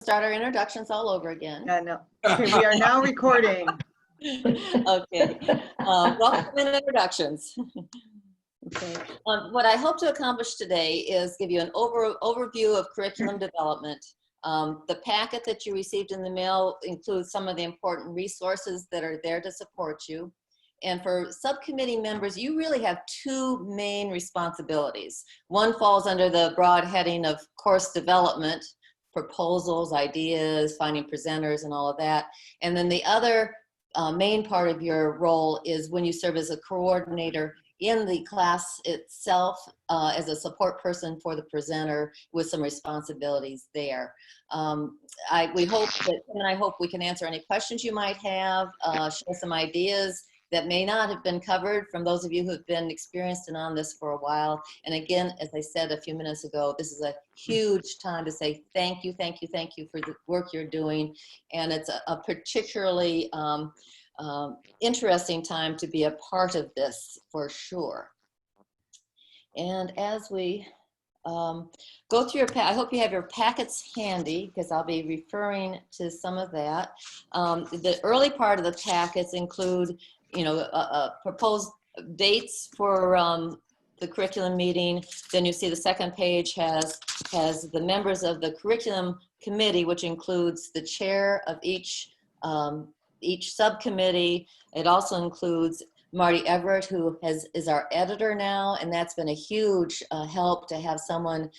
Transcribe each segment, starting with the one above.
Start our introductions all over again. Yeah, no. Okay, we are now recording. Okay. Welcome in introductions. Okay. What I hope to accomplish today is give you an overview of curriculum development. The packet that you received in the mail includes some of the important resources that are there to support you. And for subcommittee members, you really have two main responsibilities. One falls under the broad heading of course development, proposals, ideas, finding presenters, and all of that. And then the other main part of your role is when you serve as a coordinator in the class itself as a support person for the presenter with some responsibilities there. We hope that, and I hope we can answer any questions you might have, share some ideas that may not have been covered from those of you who've been experienced and on this for a while. And again, as I said a few minutes ago, this is a huge time to say thank you, thank you, thank you for the work you're doing. And it's a particularly interesting time to be a part of this for sure. And as we go through your I hope you have your packets handy because I'll be referring to some of that. The early part of the packets include proposed dates for the curriculum meeting. Then you see the second page has the members of the curriculum committee, which includes the chair of each subcommittee. It also includes Marty Everett, who is our editor now, and that's been a huge help to have someone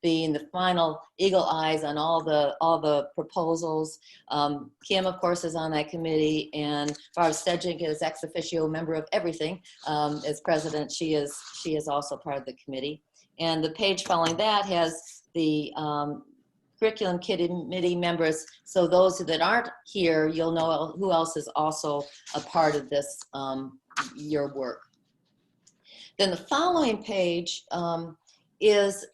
being the final eagle eyes on all the proposals. Kim, of course, is on that committee, and Barb Stedjink is ex officio member of everything. As president, she is also part of the committee. And the page following that has the curriculum committee members, so those that aren't here, you'll know who else is also a part of this, your work. Then the following page is,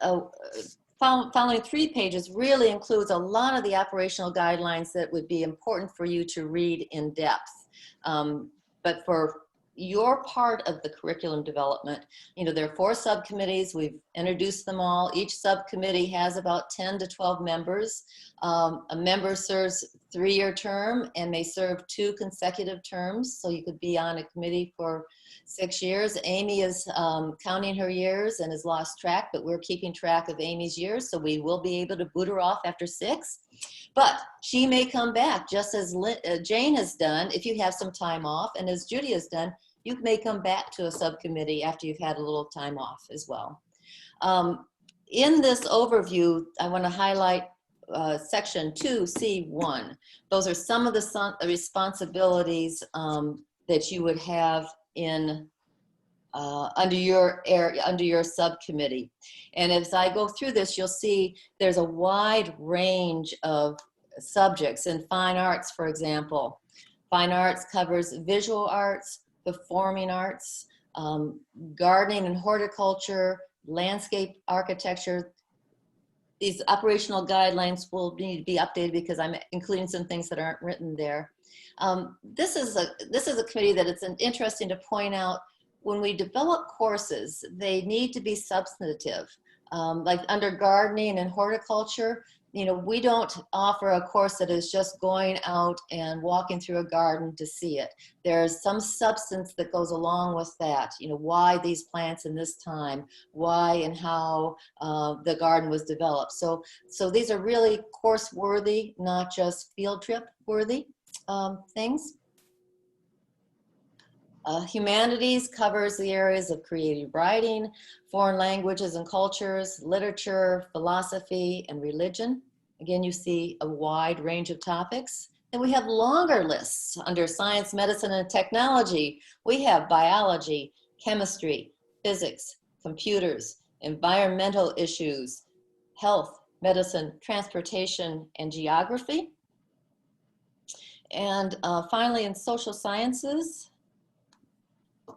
following 3 pages really includes a lot of the operational guidelines that would be important for you to read in depth. But for your part of the curriculum development, there are 4 subcommittees. We've introduced them all. Each subcommittee has about 10 to 12 members. A member serves 3-year term and may serve 2 consecutive terms. So you could be on a committee for 6 years. Amy is counting her years and has lost track, but we're keeping track of Amy's years. So we will be able to boot her off after 6. But she may come back, just as Jane has done, if you have some time off, and as Judy has done, you may come back to a subcommittee after you've had a little time off as well. In this overview, I want to highlight section 2C1. Those are some of the responsibilities that you would have in under your subcommittee. And as I go through this, you'll see there's a wide range of subjects. In fine arts, for example, fine arts covers visual arts, performing arts, gardening and horticulture, landscape architecture. These operational guidelines will need to be updated because I'm including some things that aren't written there. This is a committee that it's interesting to point out. When we develop courses, they need to be substantive. Like under gardening and horticulture, we don't offer a course that is just going out and walking through a garden to see it. There's some substance that goes along with that. Why these plants in this time, why and how the garden was developed. So these are really course worthy, not just field trip worthy things. Humanities covers the areas of creative writing, foreign languages and cultures, literature, philosophy, and religion. Again, you see a wide range of topics. And we have longer lists under science, medicine, and technology. We have biology, chemistry, physics, computers, environmental issues, health, medicine, transportation, and geography. And finally, in social sciences,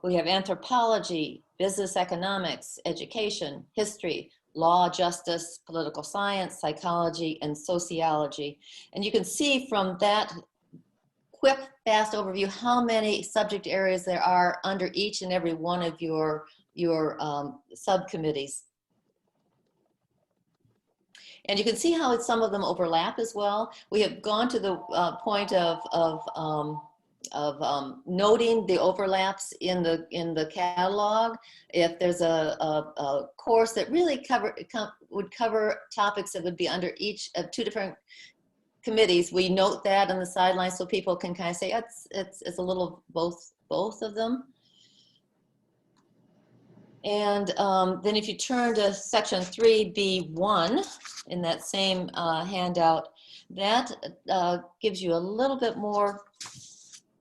we have anthropology, business economics, education, history, law, justice, political science, psychology, and sociology. And you can see from that quick, fast overview how many subject areas there are under each and every one of your subcommittees. And you can see how some of them overlap as well. We have gone to the point of noting the overlaps in the catalog. If there's a course that really would cover topics that would be under each of two different committees, we note that on the sidelines so people can kind of say it's a little both of them. And then if you turn to section 3B1 in that same handout, that gives you a little bit more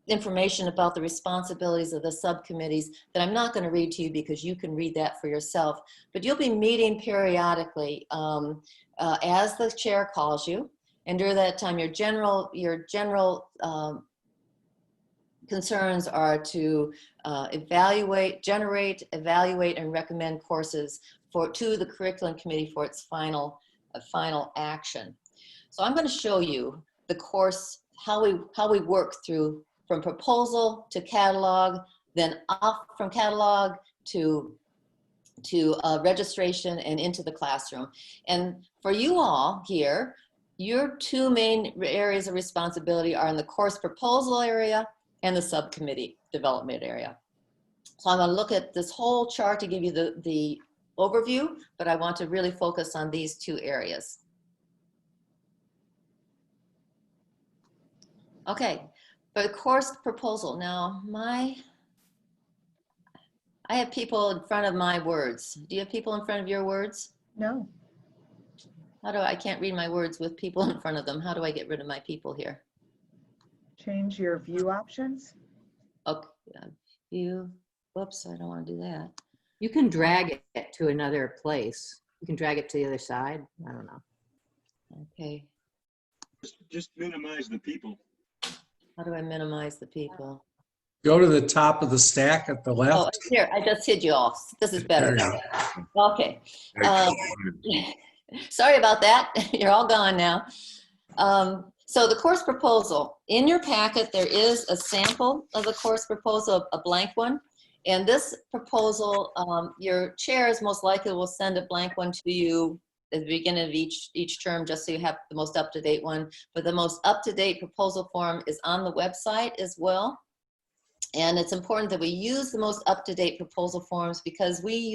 information about the responsibilities of the subcommittees that I'm not going to read to you because you can read that for yourself. But you'll be meeting periodically as the chair calls you. And during that time, your general concerns are to generate, evaluate, and recommend courses to the curriculum committee for its final action. So I'm going to show you the course, how we work through from proposal to catalog, then off from catalog to registration and into the classroom. And for you all here, your two main areas of responsibility are in the course proposal area and the subcommittee development area. So I'm going to look at this whole chart to give you the overview, but I want to really focus on these two areas. Okay, for the course proposal. Now, I have people in front of my words. Do you have people in front of your words? No. I can't read my words with people in front of them. How do I get rid of my people here? Change your view options. Okay, view. Whoops, I don't want to do that. You can drag it to another place. You can drag it to the other side. I don't know. Okay. Just minimize the people. How do I minimize the people? Go to the top of the stack at the Oh, left. here, I just hid you all. This is better. There you Okay. Sorry about that. You're all gone now. So the course proposal. In your packet, there is a sample of the course proposal, a blank one. And this proposal, your chairs most likely will send a blank one to you at the beginning of each term, just so you have the most up-to-date one. But the most up-to-date proposal form is on the website as well. And it's important that we use the most up-to-date proposal forms because we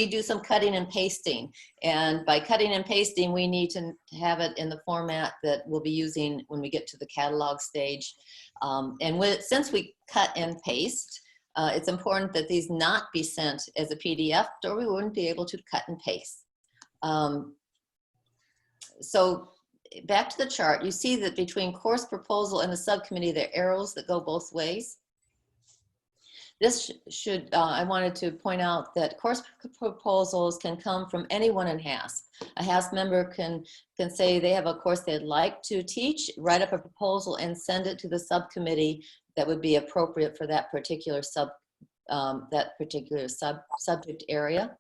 do some cutting and pasting. And by cutting and pasting, we need to have it in the format that we'll be using when we get to the catalog stage. Since we cut and paste, it's important that these not be sent as a PDF, or we wouldn't be able to cut and paste. So back to the chart, you see that between course proposal and the subcommittee, there are arrows that go both ways. This I wanted to point out that course proposals can come from anyone in HASP. A HASP member can say they have a course they'd like to teach, write up a proposal and send it to the subcommittee that would be appropriate for that particular subject area.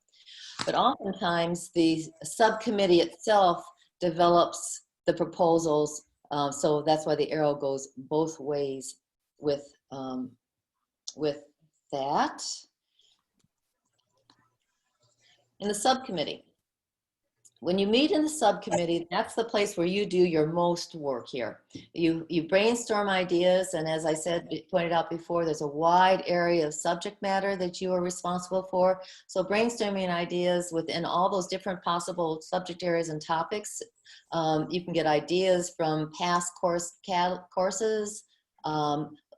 But oftentimes the subcommittee itself develops the proposals, so that's why the arrow goes both ways with that. In the subcommittee, when you meet in the subcommittee, that's the place where you do your most work here. You brainstorm ideas, and as I said, pointed out before, there's a wide area of subject matter that you are responsible for. So brainstorming ideas within all those different possible subject areas and topics. You can get ideas from past courses,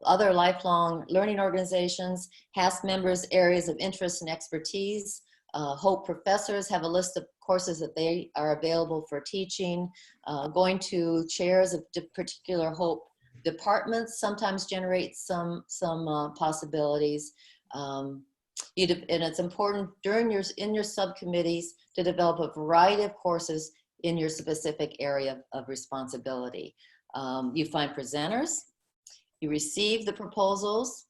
other lifelong learning organizations, HASP members' areas of interest and expertise. HOPE professors have a list of courses that they are available for teaching. Going to chairs of particular HOPE departments sometimes generates some possibilities. And it's important in your subcommittees to develop a variety of courses in your specific area of responsibility. You find presenters, you receive the proposals,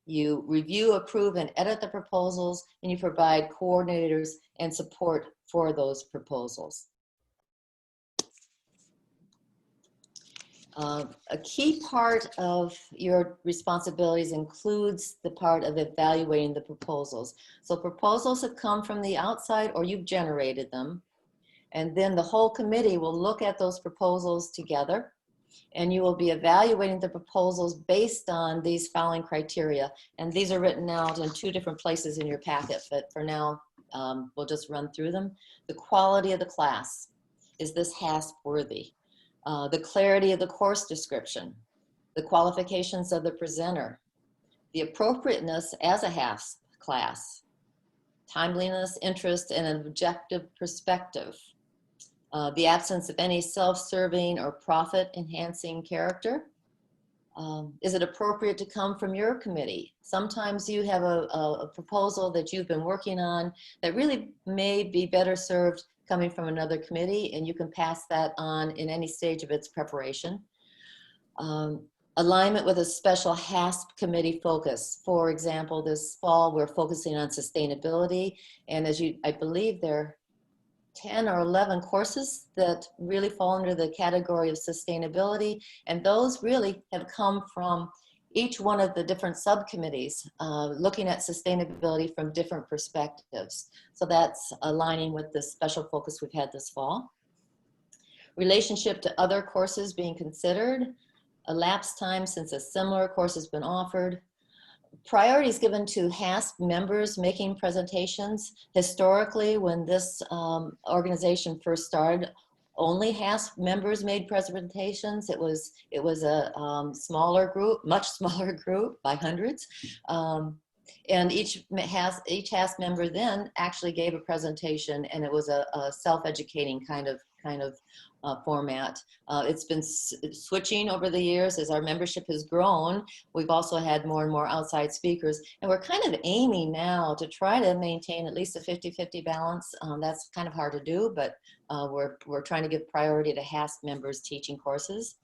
you review, approve, and edit the proposals, and you provide coordinators and support for those proposals. A key part of your responsibilities includes the part of evaluating the proposals. So proposals have come from the outside or you've generated them. And then the whole committee will look at those proposals together, and you will be evaluating the proposals based on these following criteria. And these are written out in 2 different places in your packet, but for now, we'll just run through them. The quality of the class. Is this HASP worthy? The clarity of the course description, the qualifications of the presenter, the appropriateness as a HASP class, timeliness, interest, and an objective perspective, the absence of any self-serving or profit-enhancing character. Is it appropriate to come from your committee? Sometimes you have a proposal that you've been working on that really may be better served coming from another committee, and you can pass that on in any stage of its preparation. Alignment with a special HASP committee focus. For example, this fall we're focusing on sustainability, and as I believe there are 10 or 11 courses that really fall under the category of sustainability, and those really have come from each one of the different subcommittees looking at sustainability from different perspectives. So that's aligning with the special focus we've had this fall. Relationship to other courses being considered. Elapsed time since a similar course has been offered. Priorities given to HASP members making presentations. Historically, when this organization first started, only HASP members made presentations. It was a smaller group, much smaller group by hundreds. And each HASP member then actually gave a presentation, and it was a self-educating kind of format. It's been switching over the years as our membership has grown. We've also had more and more outside speakers, and we're kind of aiming now to try to maintain at least a 50-50 balance. That's kind of hard to do, but we're trying to give priority to HASP members teaching courses.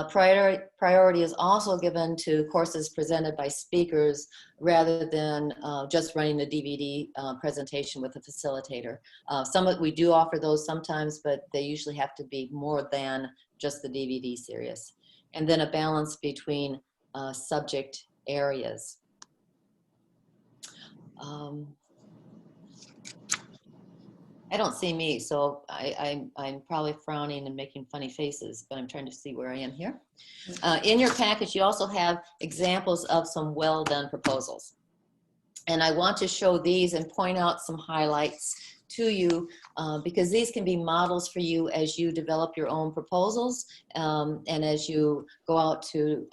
Priority is also given to courses presented by speakers rather than just running a DVD presentation with a facilitator. We do offer those sometimes, but they usually have to be more than just the DVD series. And then a balance between subject areas. I don't see me, so I'm probably frowning and making funny faces, but I'm trying to see where I am here. In your package, you also have examples of some well-done proposals. And I want to show these and point out some highlights to you because these can be models for you as you develop your own proposals and as you go out to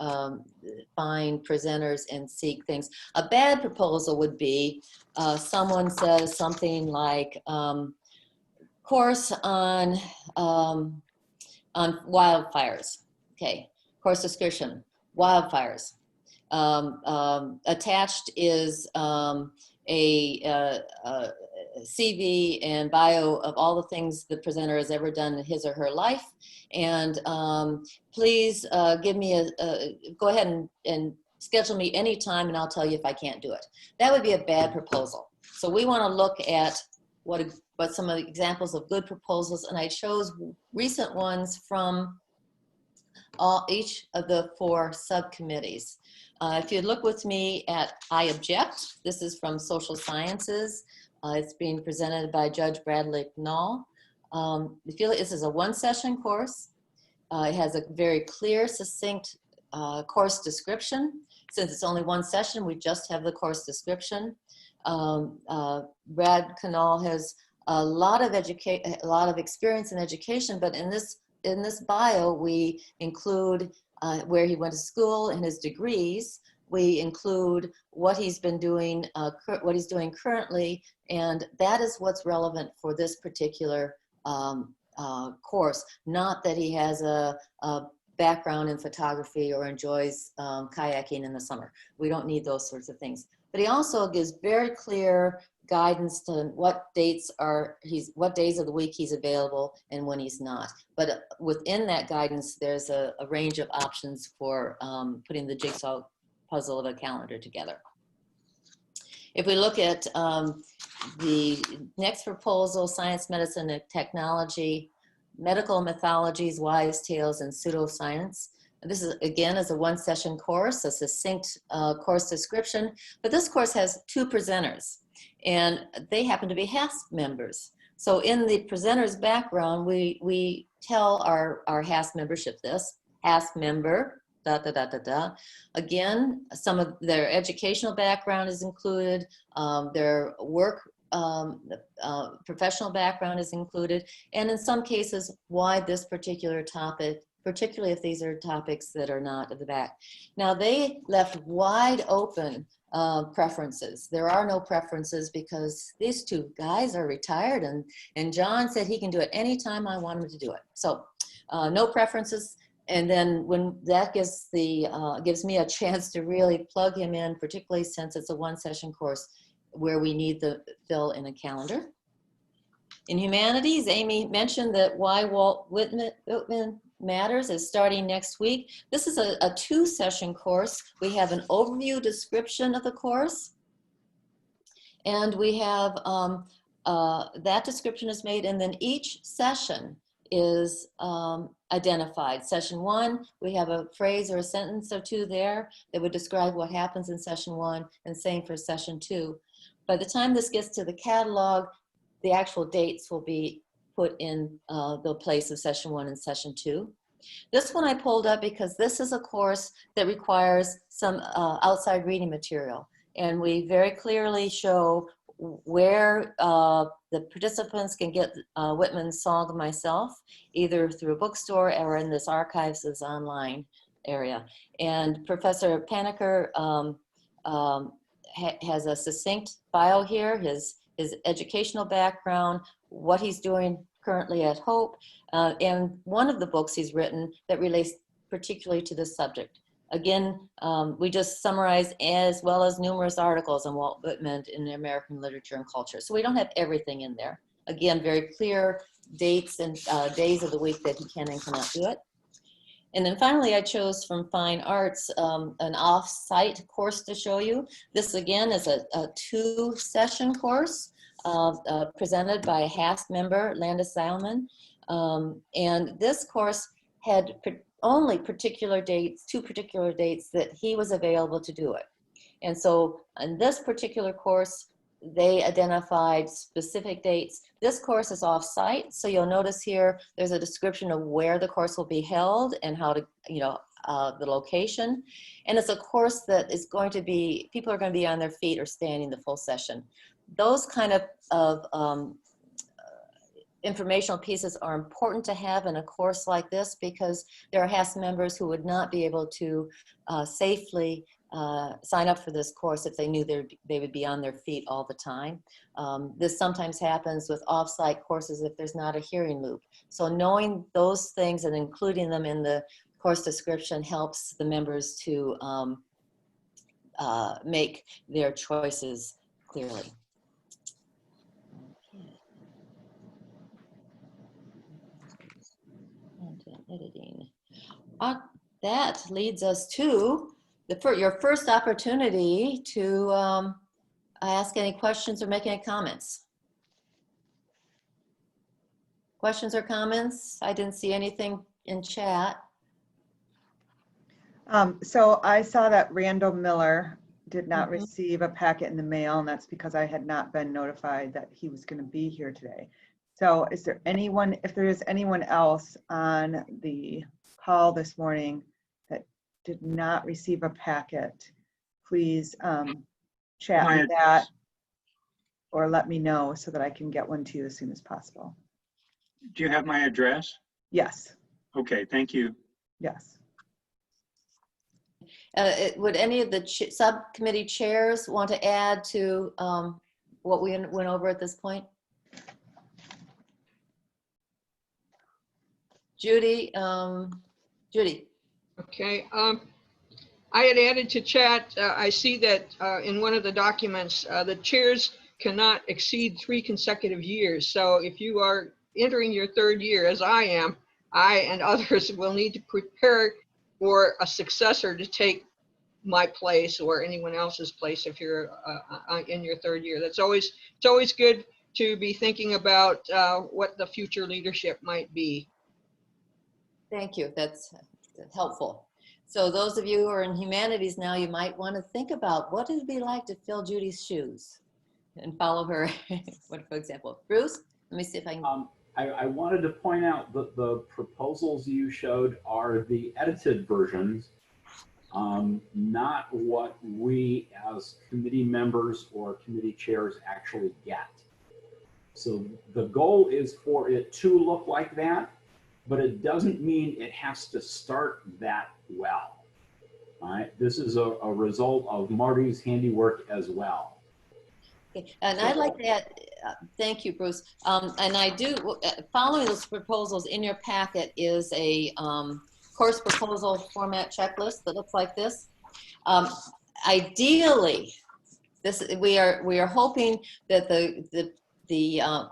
find presenters and seek things. A bad proposal would be someone says something like, course on wildfires. Okay, course description, wildfires. Attached is a CV and bio of all the things the presenter has ever done in his or her life. And please give me go ahead and schedule me anytime and I'll tell you if I can't do it. That would be a bad proposal. So we want to look at what some of the examples of good proposals, and I chose recent ones from each of the 4 subcommittees. If you look with me at I Object, this is from Social Sciences. It's being presented by Judge Bradley Knoll. This is a 1-session course. It has a very clear, succinct course description. Since it's only 1 session, we just have the course description. Brad Knoll has a lot of experience in education, but in this bio, we include where he went to school and his degrees. We include what he's been doing, what he's doing currently, and that is what's relevant for this particular course. Not that he has a background in photography or enjoys kayaking in the summer. We don't need those sorts of things. But he also gives very clear guidance to what days of the week he's available and when he's not. But within that guidance, there's a range of options for putting the jigsaw puzzle of a calendar together. If we look at the next proposal, Science, Medicine, and Technology, Medical Mythologies, Wise Tales, and Pseudoscience. This is, again, is a 1-session course, a succinct course description, but this course has 2 presenters, and they happen to be HASP members. So in the presenter's background, we tell our HASP membership this, HASP member, da, da, da, da, da. Again, some of their educational background is included, their work professional background is included, and in some cases, why this particular topic, particularly if these are topics that are not at the back. Now, they left wide open preferences. There are no preferences because these two guys are retired, and John said he can do it anytime I want him to do it. So no preferences. And then when that gives me a chance to really plug him in, particularly since it's a one-session course where we need the fill in a calendar. In Humanities, Amy mentioned that why Walt Whitman matters is starting next week. This is a two-session course. We have an overview description of the course, and we have that description is made, and then each session is identified. Session 1, we have a phrase or a sentence or two there that would describe what happens in session 1, and same for session 2. By the time this gets to the catalog, the actual dates will be put in the place of session 1 and session 2. This one I pulled up because this is a course that requires some outside reading material. And we very clearly show where the participants can get Whitman's Song of Myself, either through a bookstore or in this archives online area. And Professor Paniker has a succinct bio here, his educational background, what he's doing currently at Hope, and one of the books he's written that relates particularly to this subject. Again, we just summarized as well as numerous articles on Walt Whitman in American literature and culture. So we don't have everything in there. Again, very clear dates and days of the week that he can and cannot do it. And then finally, I chose from Fine Arts an off-site course to show you. This again is a two-session course presented by a HASP member, Landis Salmon. And this course had only particular dates, two particular dates that he was available to do it. And so in this particular course, they identified specific dates. This course is off-site, so you'll notice here there's a description of where the course will be held and how to, the location. And it's a course that is going to be, people are going to be on their feet or standing the full session. Those kind of informational pieces are important to have in a course like this because there are HASP members who would not be able to safely sign up for this course if they knew they would be on their feet all the time. This sometimes happens with off-site courses if there's not a hearing loop. So knowing those things and including them in the course description helps the members to make their choices clearly. Content editing. That leads us to your first opportunity to ask any questions or make any comments. Questions or comments? I didn't see anything in chat. So I saw that Randall Miller did not receive a packet in the mail, and that's because I had not been notified that he was going to be here today. So is there anyone, if there is anyone else on the call this morning that did not receive a packet, please chat with that or let me know so that I can get one to you as soon as possible. Do you have my address? Yes. Okay, thank you. Yes. Would any of the subcommittee chairs want to add to what we went over at this point? Judy, Judy. Okay, I had added to chat, I see that in one of the documents, the chairs cannot exceed 3 consecutive years. So if you are entering your 3rd year, as I am, I and others will need to prepare for a successor to take my place or anyone else's place if you're in your 3rd year. It's always good to be thinking about what the future leadership might be. Thank you. That's helpful. So those of you who are in humanities now, you might want to think about what it would be like to fill Judy's shoes and follow her, for example. Bruce? Let me see if I can. I wanted to point out that the proposals you showed are the edited versions, not what we as committee members or committee chairs actually get. So the goal is for it to look like that, but it doesn't mean it has to start that well. All right, this is a result of Marty's handiwork as well. Okay. And I'd like to add, thank you, Bruce. And I do, following those proposals in your packet is a course proposal format checklist that looks like this. Ideally, we are hoping that the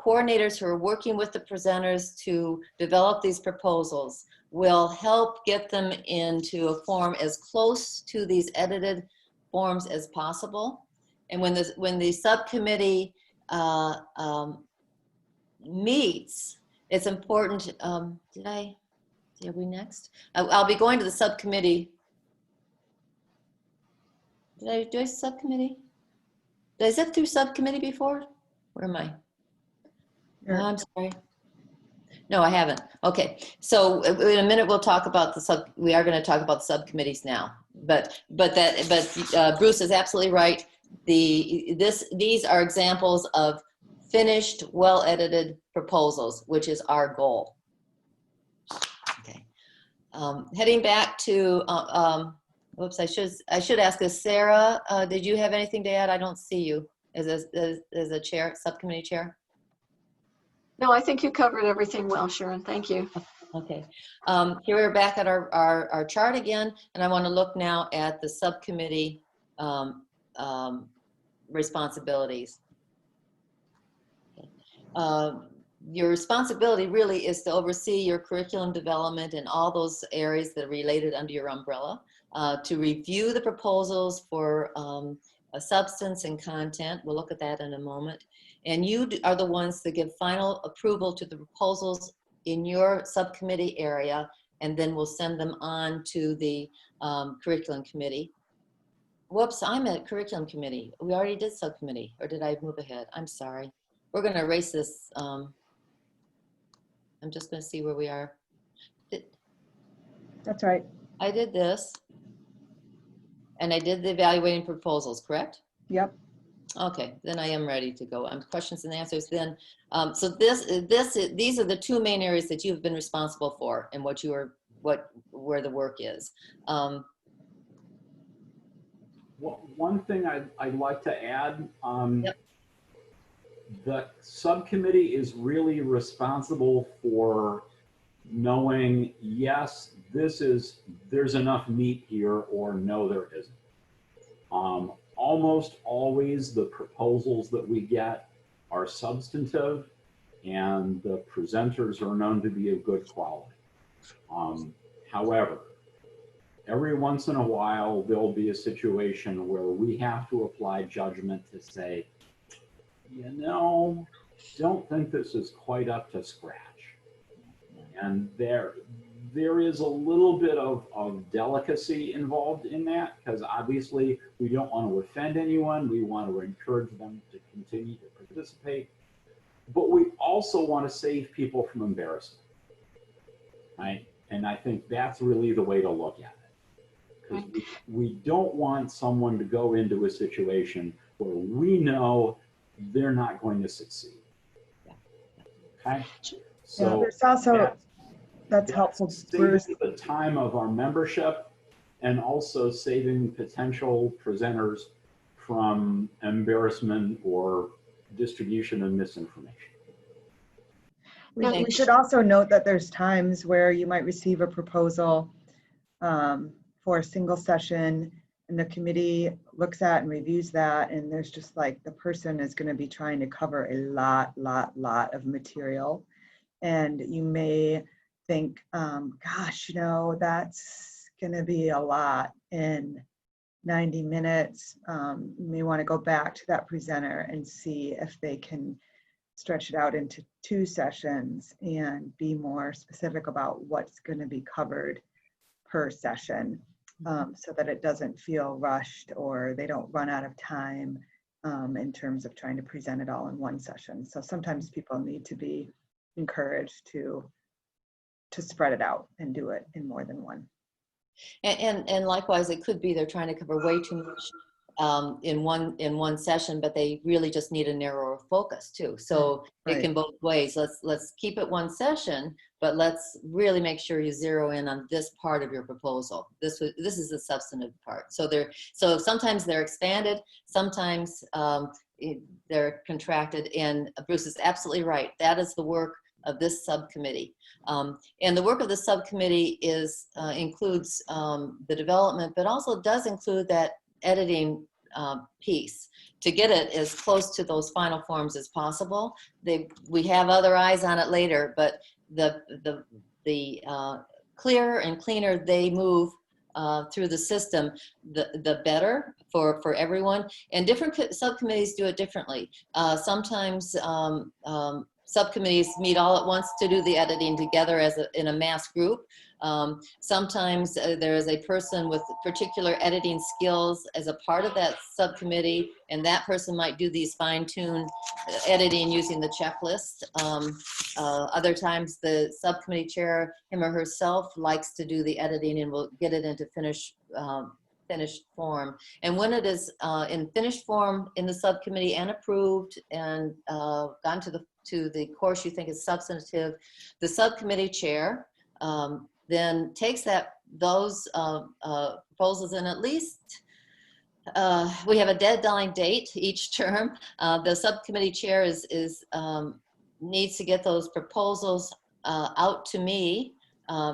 coordinators who are working with the presenters to develop these proposals will help get them into a form as close to these edited forms as possible. And when the subcommittee meets, it's important. Are we next? I'll be going to the subcommittee. Did I subcommittee? Did I zip through subcommittee before? Where am I? Oh, I'm sorry. No, I haven't. Okay, so in a minute we'll talk about we are going to talk about the subcommittees now. But Bruce is absolutely right. These are examples of finished, well-edited proposals, which is our goal. Okay. Heading back to, whoops, I should ask this, Sarah, did you have anything to add? I don't see you as a chair, subcommittee chair. No, I think you covered everything well, Sharon. Thank you. Okay. Here we're back at our chart again, and I want to look now at the subcommittee responsibilities. Okay. Your responsibility really is to oversee your curriculum development in all those areas that are related under your umbrella, to review the proposals for a substance and content. We'll look at that in a moment. And you are the ones that give final approval to the proposals in your subcommittee area, and then we'll send them on to the curriculum committee. Whoops, I'm at curriculum committee. We already did subcommittee, or did I move ahead? I'm sorry. We're going to erase this. I'm just going to see where we are. That's right. I did this, and I did the evaluating proposals, correct? Yep. Okay, then I am ready to go. Questions and answers then. So these are the two main areas that you've been responsible for and where the work is. Well, one thing I'd like to add, Yep. the subcommittee is really responsible for knowing, yes, there's enough meat here, or no, there isn't. Almost always the proposals that we get are substantive, and the presenters are known to be of good quality. However, every once in a while, there'll be a situation where we have to apply judgment to say, you know, don't think this is quite up to scratch. And there is a little bit of delicacy involved in that, because obviously we don't want to offend anyone. We want to encourage them to continue to participate, but we also want to save people from embarrassment, right? And I think that's really the way to look at it, because we don't want someone to go into a situation where we know they're not going to succeed. Okay, so there's also that's helpful, Bruce. saving the time of our membership, and also saving potential presenters from embarrassment or distribution of misinformation. We should also note that there's times where you might receive a proposal for a single session, and the committee looks at and reviews that, and there's just like the person is going to be trying to cover a lot of material, and you may think, gosh, you know, that's going to be a lot in 90 minutes. You may want to go back to that presenter and see if they can stretch it out into 2 sessions and be more specific about what's going to be covered per session, so that it doesn't feel rushed or they don't run out of time. in terms of trying to present it all in one session. So sometimes people need to be encouraged to spread it out and do it in more than one. And likewise, it could be they're trying to cover way too much in one session, but they really just need a narrower focus too. So Right. it can both ways. Let's keep it one session, but let's really make sure you zero in on this part of your proposal. This is the substantive part. So sometimes they're expanded, sometimes they're contracted. And Bruce is absolutely right. That is the work of this subcommittee. And the work of the subcommittee includes the development, but also does include that editing piece to get it as close to those final forms as possible. We have other eyes on it later, but the clearer and cleaner they move through the system, the better for everyone. And different subcommittees do it differently. Sometimes subcommittees meet all at once to do the editing together in a mass group. Sometimes there is a person with particular editing skills as a part of that subcommittee, and that person might do these fine-tuned editing using the checklist. Other times the subcommittee chair, him or herself, likes to do the editing and will get it into finished form. And when it is in finished form in the subcommittee and approved and gone to the course you think is substantive, the subcommittee chair then takes those proposals, and at least we have a deadline date each term. The subcommittee chair needs to get those proposals out to me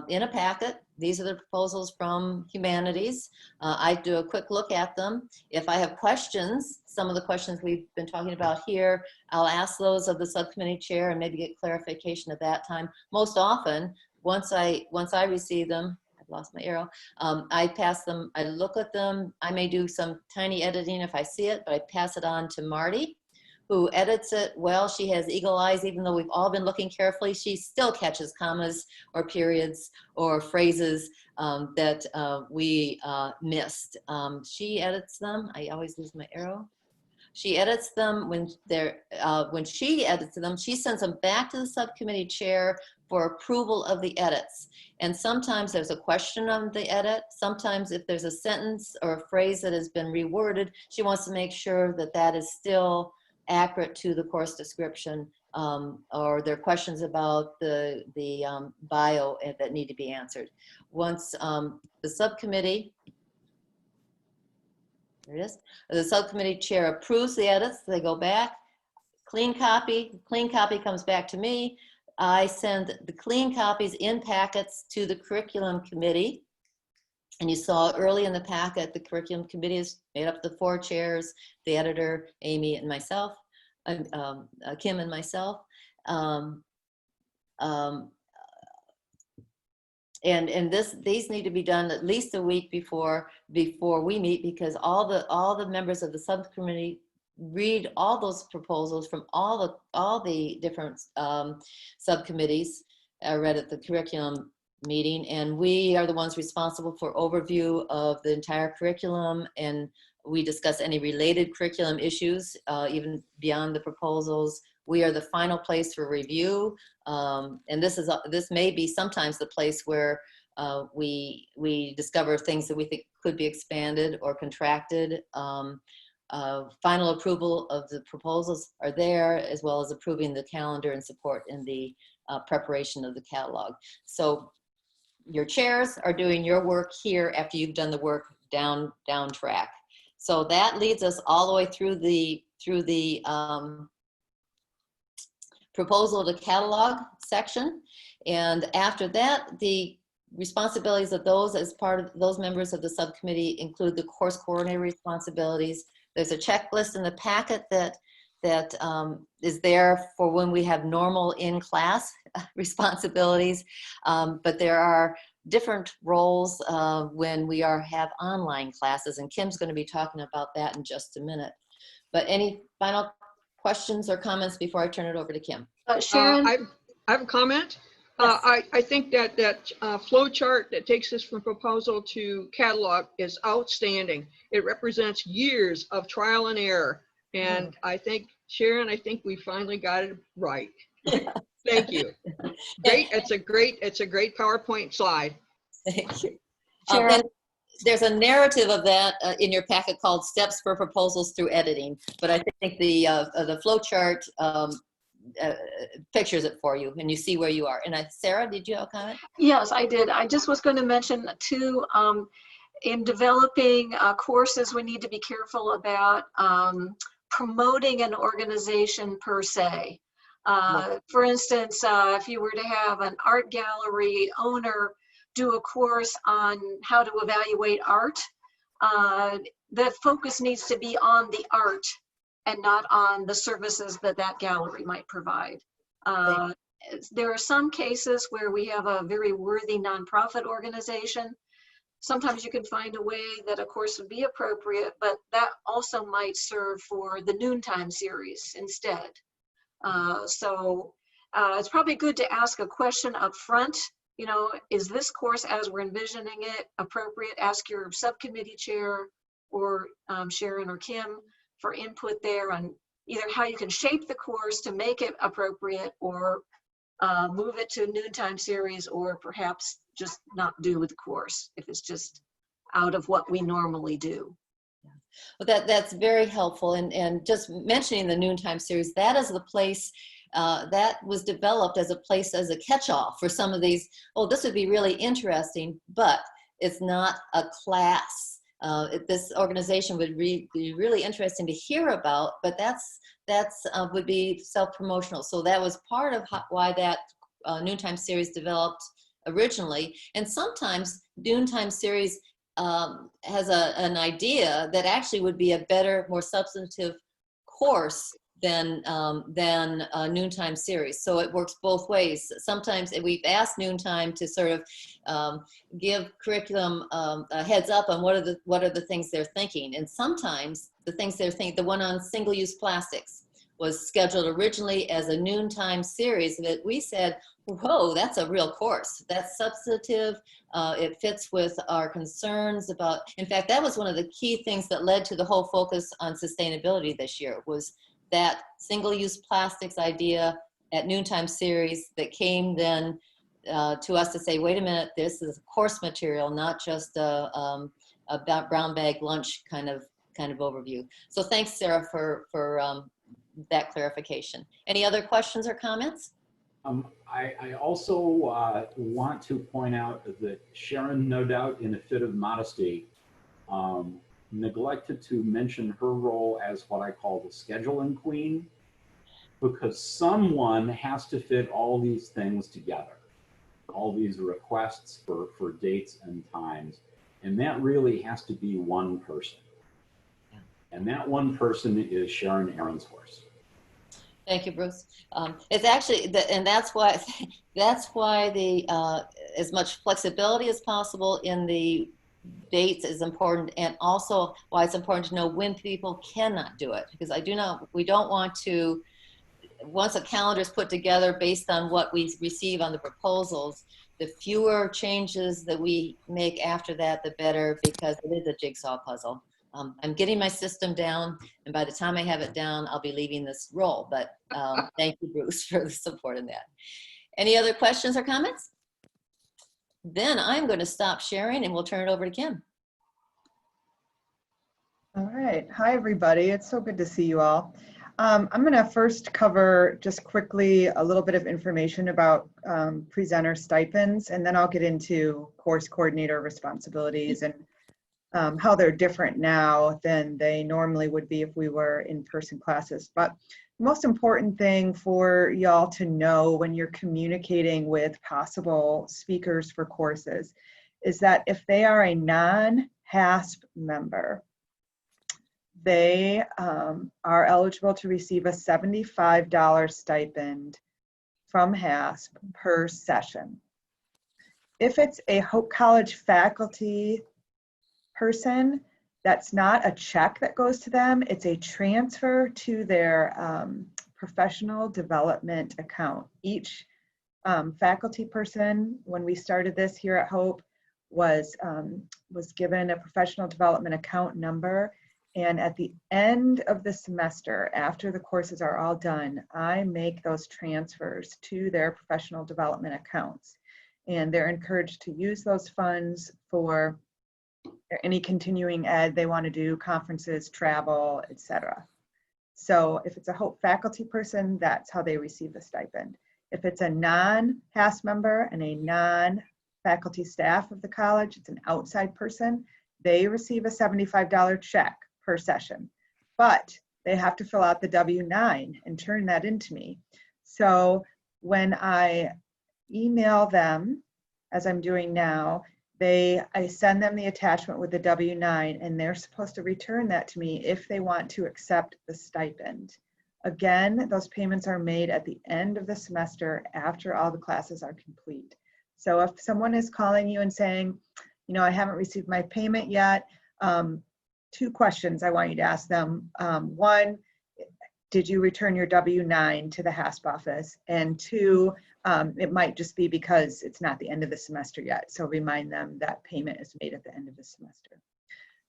in a packet. These are the proposals from Humanities. I do a quick look at them. If I have questions, some of the questions we've been talking about here, I'll ask those of the subcommittee chair and maybe get clarification at that time. Most often, once I receive them, I've lost my arrow, I pass them, I look at them. I may do some tiny editing if I see it, but I pass it on to Marty, who edits it well. She has eagle eyes. Even though we've all been looking carefully, she still catches commas or periods or phrases that we missed. She edits them. I always lose my arrow. She edits them when she edits them, she sends them back to the subcommittee chair for approval of the edits. And sometimes there's a question on the edit. Sometimes if there's a sentence or a phrase that has been reworded, she wants to make sure that that is still accurate to the course description, or there are questions about the bio that need to be answered. Once the subcommittee, there it is, the subcommittee chair approves the edits, they go back, clean copy comes back to me. I send the clean copies in packets to the curriculum committee. And you saw early in the packet, the curriculum committee is made up of the 4 chairs, the editor, Amy, and myself, Kim and myself. And these need to be done at least a week before we meet, because all the members of the subcommittee read all those proposals from all the different subcommittees read at the curriculum meeting, and we are the ones responsible for overview of the entire curriculum, and we discuss any related curriculum issues, even beyond the proposals. We are the final place for review, and this may be sometimes the place where we discover things that we think could be expanded or contracted. Final approval of the proposals are there, as well as approving the calendar and support in the preparation of the catalog. So your chairs are doing your work here after you've done the work down track. So that leads us all the way through the proposal to catalog section. And after that, the responsibilities of those as part of those members of the subcommittee include the course coordinator responsibilities. There's a checklist in the packet that is there for when we have normal in-class responsibilities, but there are different roles when we have online classes, and Kim's going to be talking about that in just a minute. But any final questions or comments before I turn it over to Kim? Sharon? I have a comment. Yes. I think that flow chart that takes us from proposal to catalog is outstanding. It represents years of trial and error And I think, Sharon, I think we finally got it right. Thank you. Great. It's a great PowerPoint slide. Thank you. Sharon? And there's a narrative of that in your packet called Steps for Proposals Through Editing, but I think the flow chart pictures it for you and you see where you are. And Sarah, did you have a comment? Yes, I did. I just was going to mention too, in developing courses, we need to be careful about promoting an organization per se. For instance, if you were to have an art gallery owner do a course on how to evaluate art, the focus needs to be on the art and not on the services that that gallery might provide. There are some cases where we have a very worthy nonprofit organization. Sometimes you can find a way that a course would be appropriate, but that also might serve for the noontime series instead. So it's probably good to ask a question up front. You know, is this course as we're envisioning it appropriate? Ask your subcommittee chair or Sharon or Kim for input there on either how you can shape the course to make it appropriate or move it to a noontime series, or perhaps just not do the course if it's just out of what we normally do. Well, that's very helpful. And just mentioning the noontime series, that is the place that was developed as a place, as a catch-all for some of these, oh, this would be really interesting, but it's not a class. This organization would be really interesting to hear about, but that's would be self-promotional. So that was part of why that noontime series developed originally. And sometimes noontime series has an idea that actually would be a better, more substantive course than a noontime series. So it works both ways. Sometimes we've asked noontime to sort of give curriculum a heads up on what are the things they're thinking. And sometimes the things they're thinking, the one on single-use plastics was scheduled originally as a noontime series that we said, whoa, that's a real course. That's substantive. It fits with our concerns about, in fact, that was one of the key things that led to the whole focus on sustainability this year, was that single-use plastics idea at noontime series that came then to us to say, wait a minute, this is course material, not just a brown bag lunch kind of overview. So thanks, Sarah, for that clarification. Any other questions or comments? I also want to point out that Sharon, no doubt in a fit of modesty, neglected to mention her role as what I call the scheduling queen, because someone has to fit all these things together, all these requests for dates and times, and that really has to be one person. And that one person is Sharon Aaronsworth. Thank you, Bruce. It's actually, and that's why the as much flexibility as possible in the dates is important, and also why it's important to know when people cannot do it, because we don't want to, once a calendar is put together based on what we receive on the proposals, the fewer changes that we make after that, the better, because it is a jigsaw puzzle. I'm getting my system down, and by the time I have it down, I'll be leaving this role. But thank you, Bruce, for the support in that. Any other questions or comments? Then I'm going to stop sharing, and we'll turn it over to Kim. All right. Hi, everybody. It's so good to see you all. I'm going to first cover just quickly a little bit of information about presenter stipends, and then I'll get into course coordinator responsibilities and how they're different now than they normally would be if we were in-person classes. But the most important thing for y'all to know when you're communicating with possible speakers for courses is that if they are a non-HASP member, they are eligible to receive a $75 stipend from HASP per session. If it's a Hope College faculty person, that's not a check that goes to them, it's a transfer to their professional development account. Each faculty person, when we started this here at Hope, was given a professional development account number, And at the end of the semester, after the courses are all done, I make those transfers to their professional development accounts. And they're encouraged to use those funds for any continuing ed they want to do, conferences, travel, etc. So if it's a Hope faculty person, that's how they receive the stipend. If it's a non-HASP member and a non-faculty staff of the college, it's an outside person, they receive a $75 check per session, but they have to fill out the W-9 and turn that into me. So when I email them, as I'm doing now, I send them the attachment with the W-9, and they're supposed to return that to me if they want to accept the stipend. Again, those payments are made at the end of the semester after all the classes are complete. So if someone is calling you and saying, you know, I haven't received my payment yet, 2 questions I want you to ask them. 1, did you return your W-9 to the HASP office? And 2, it might just be because it's not the end of the semester yet. So remind them that payment is made at the end of the semester.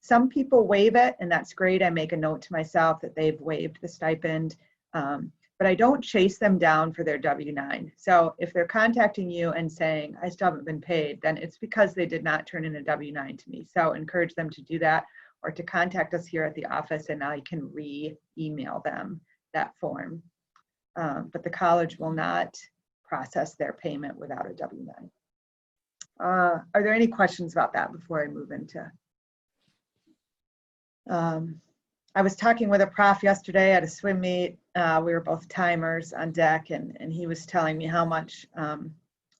Some people waive it, and that's great. I make a note to myself that they've waived the stipend, but I don't chase them down for their W-9. So if they're contacting you and saying, I still haven't been paid, then it's because they did not turn in a W-9 to me. So encourage them to do that, or to contact us here at the office, and I can re-email them that form. But the college will not process their payment without a W-9. Are there any questions about that before I move into? I was talking with a prof yesterday at a swim meet. We were both timers on deck, and he was telling me how much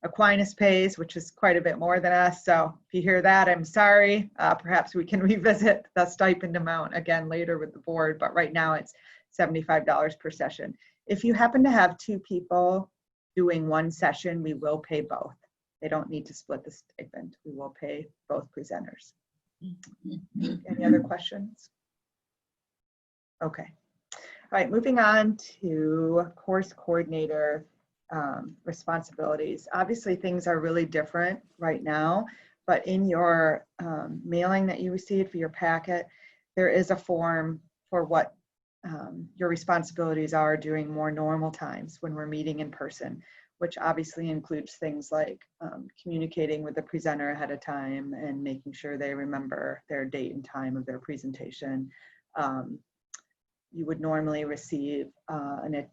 Aquinas pays, which is quite a bit more than us. So if you hear that, I'm sorry. Perhaps we can revisit the stipend amount again later with the board, but right now it's $75 per session. If you happen to have 2 people doing 1 session, we will pay both. They don't need to split the stipend. We will pay both presenters. Any other questions? Okay. All right, moving on to course coordinator responsibilities. Obviously, things are really different right now, but in your mailing that you received for your packet, there is a form for what your responsibilities are during more normal times when we're meeting in person, which obviously includes things like communicating with the presenter ahead of time and making sure they remember their date and time of their presentation. You would normally receive a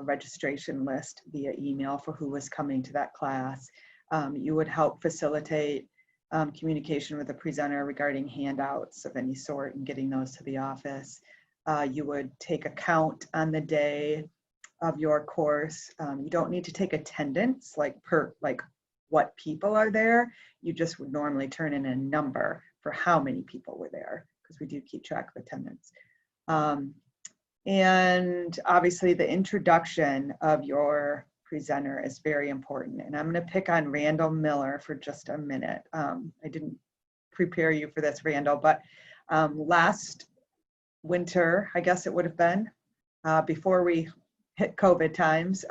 registration list via email for who was coming to that class. You would help facilitate communication with the presenter regarding handouts of any sort and getting those to the office. You would take account on the day of your course. You don't need to take attendance like what people are there. You just would normally turn in a number for how many people were there, because we do keep track of attendance. And obviously the introduction of your presenter is very important. And I'm going to pick on Randall Miller for just a minute. I didn't prepare you for this, Randall, but last winter, I guess it would have been, before we hit COVID times,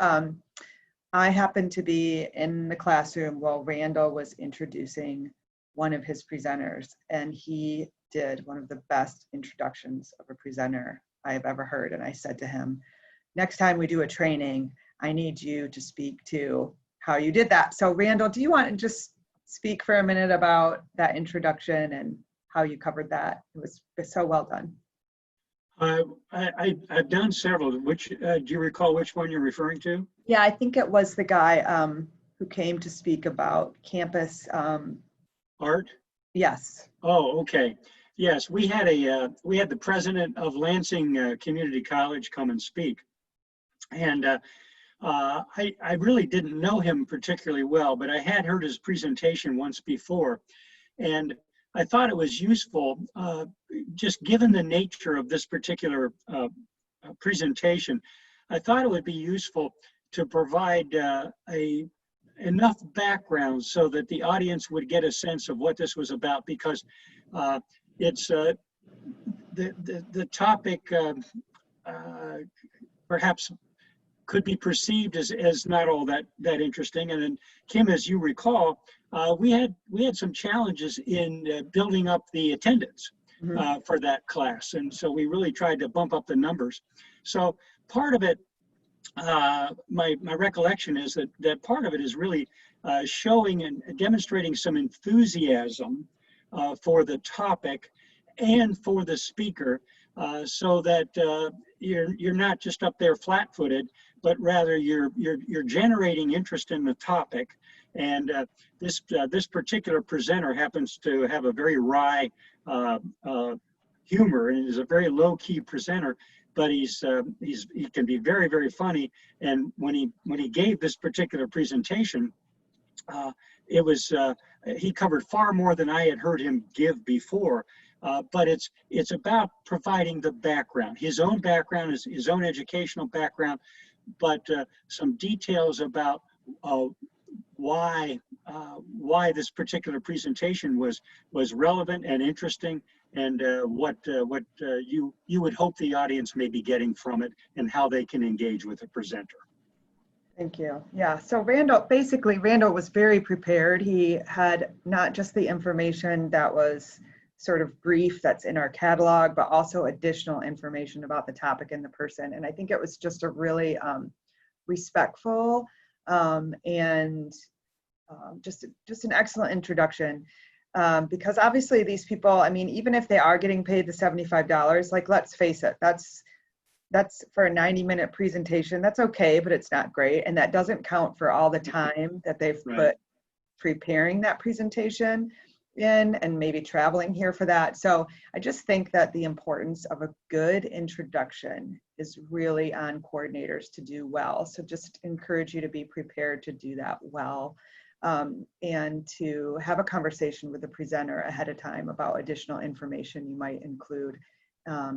I happened to be in the classroom while Randall was introducing one of his presenters, and he did one of the best introductions of a presenter I have ever heard. And I said to him, next time we do a training, I need you to speak to how you did that. So Randall, do you want to just speak for a minute about that introduction and how you covered that? It was so well done. I've done several. Which do you recall which one you're referring to? Yeah, I think it was the guy who came to speak about campus Art? Yes. Oh, okay. Yes, we had the president of Lansing Community College come and speak, and I really didn't know him particularly well, but I had heard his presentation once before, and I thought it was useful, just given the nature of this particular presentation. I thought it would be useful to provide enough background so that the audience would get a sense of what this was about, because it's the topic perhaps could be perceived as not all that interesting. And then, Kim, as you recall, we had some challenges in building up the attendance. for that class. And so we really tried to bump up the numbers. So part of it, my recollection is that part of it is really showing and demonstrating some enthusiasm for the topic and for the speaker, so that you're not just up there flat-footed, but rather you're generating interest in the topic. And this particular presenter happens to have a very wry humor, and is a very low-key presenter, but he can be very, very funny. And when he gave this particular presentation, it was he covered far more than I had heard him give before. But it's about providing the background, his own background, his own educational background, but some details about why this particular presentation was relevant and interesting, and what you would hope the audience may be getting from it, and how they can engage with the presenter. Thank you. Yeah, so Randall was very prepared. He had not just the information that was sort of brief that's in our catalog, but also additional information about the topic and the person. And I think it was just a really respectful and just an excellent introduction. Because obviously these people, I mean, even if they are getting paid the $75, like, let's face it, that's for a 90-minute presentation. That's okay, but it's not great. And that doesn't count for all the time that they've put preparing that presentation in, and maybe traveling here for that. So I just think that the importance of a good introduction is really on coordinators to do well. So just encourage you to be prepared to do that well, and to have a conversation with the presenter ahead of time about additional information you might include,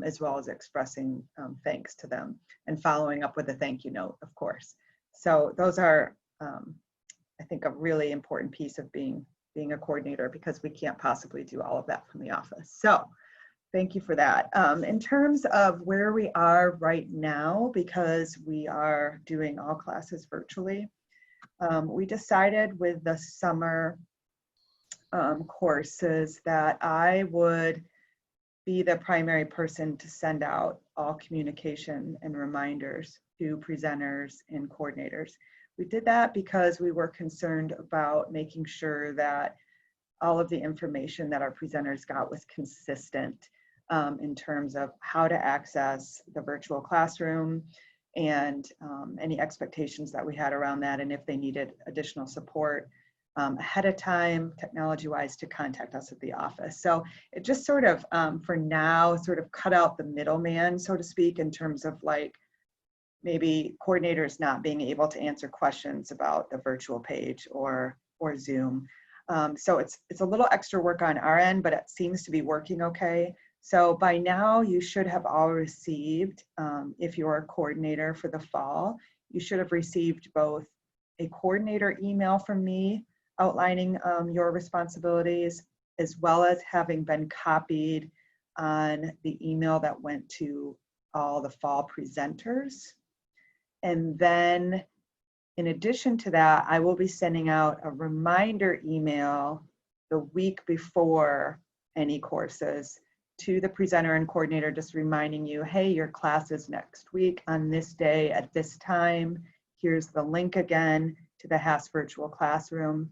as well as expressing thanks to them and following up with a thank you note, of course. So those are, I think, a really important piece of being a coordinator, because we can't possibly do all of that from the office. So thank you for that. In terms of where we are right now, because we are doing all classes virtually, we decided with the summer courses that I would be the primary person to send out all communication and reminders to presenters and coordinators. We did that because we were concerned about making sure that all of the information that our presenters got was consistent in terms of how to access the virtual classroom, and any expectations that we had around that, and if they needed additional support ahead of time, technology-wise, to contact us at the office. So it just sort of, for now, sort of cut out the middleman, so to speak, in terms of like maybe coordinators not being able to answer questions about the virtual page or Zoom. So it's a little extra work on our end, but it seems to be working okay. So by now you should have all received, if you're a coordinator for the fall, you should have received both a coordinator email from me outlining your responsibilities, as well as having been copied on the email that went to all the fall presenters. And then in addition to that, I will be sending out a reminder email the week before any courses to the presenter and coordinator, just reminding you, hey, your class is next week on this day at this time. Here's the link again to the HASP virtual classroom.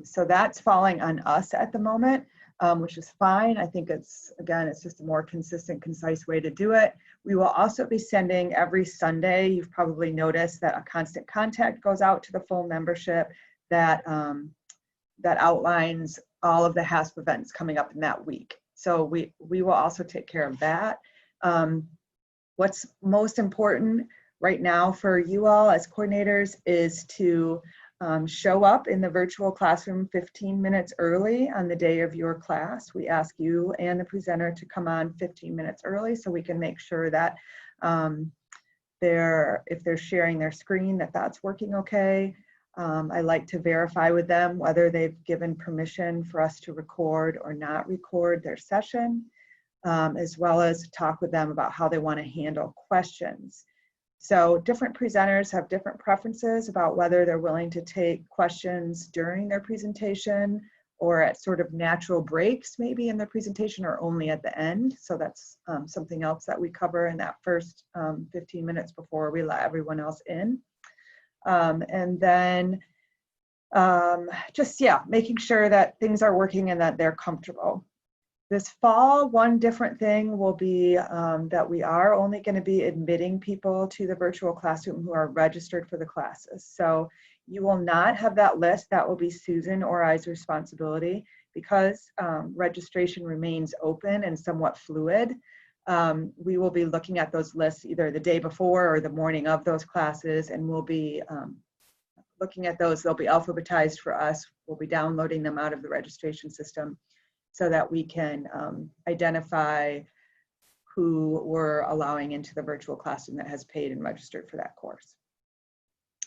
So that's falling on us at the moment, which is fine. I think it's just a more consistent, concise way to do it. We will also be sending every Sunday. You've probably noticed that a constant contact goes out to the full membership that outlines all of the HASP events coming up in that week. So we will also take care of that. What's most important right now for you all as coordinators is to show up in the virtual classroom 15 minutes early on the day of your class. We ask you and the presenter to come on 15 minutes early so we can make sure that if they're sharing their screen, that's working okay. I like to verify with them whether they've given permission for us to record or not record their session, as well as talk with them about how they want to handle questions. So different presenters have different preferences about whether they're willing to take questions during their presentation or at sort of natural breaks maybe in the presentation, or only at the end. So that's something else that we cover in that first 15 minutes before we let everyone else in. And then just, yeah, making sure that things are working and that they're comfortable. This fall, one different thing will be that we are only going to be admitting people to the virtual classroom who are registered for the classes. So you will not have that list. That will be Susan or I's responsibility, because registration remains open and somewhat fluid. We will be looking at those lists either the day before or the morning of those classes, and we'll be looking at those. They'll be alphabetized for us. We'll be downloading them out of the registration system so that we can identify who we're allowing into the virtual classroom that has paid and registered for that course.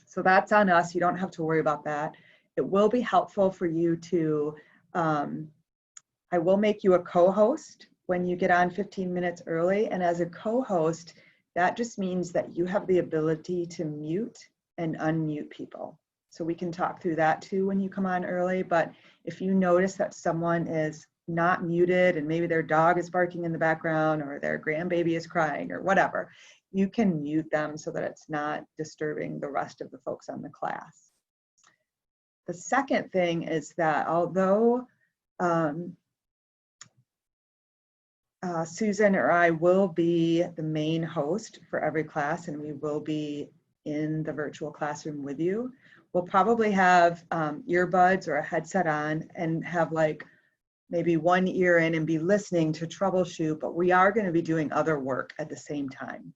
So that's on us. You don't have to worry about that. It will be helpful for you to, I will make you a co-host when you get on 15 minutes early. And as a co-host, that just means that you have the ability to mute and unmute people. So we can talk through that too when you come on early. But if you notice that someone is not muted and maybe their dog is barking in the background or their grandbaby is crying or whatever, you can mute them so that it's not disturbing the rest of the folks on the class. The second thing is that although Susan or I will be the main host for every class and we will be in the virtual classroom with you, we'll probably have earbuds or a headset on and have like maybe one ear in and be listening to troubleshoot, but we are going to be doing other work at the same time.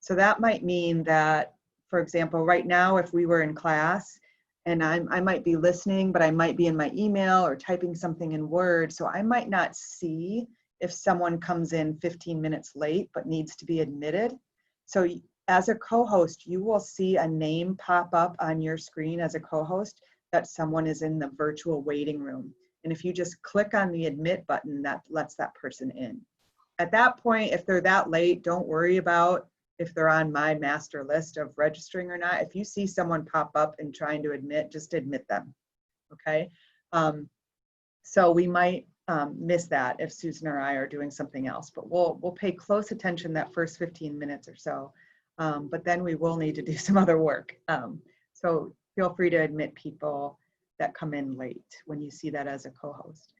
So that might mean that, for example, right now, if we were in class and I might be listening, but I might be in my email or typing something in Word, so I might not see if someone comes in 15 minutes late but needs to be admitted. So as a co-host, you will see a name pop up on your screen as a co-host that someone is in the virtual waiting room. And if you just click on the admit button, that lets that person in. At that point, if they're that late, don't worry about if they're on my master list of registering or not. If you see someone pop up and trying to admit, just admit them, okay? So we might miss that if Susan or I are doing something else, but we'll pay close attention that first 15 minutes or so. But then we will need to do some other work. So feel free to admit people that come in late when you see that as a co-host.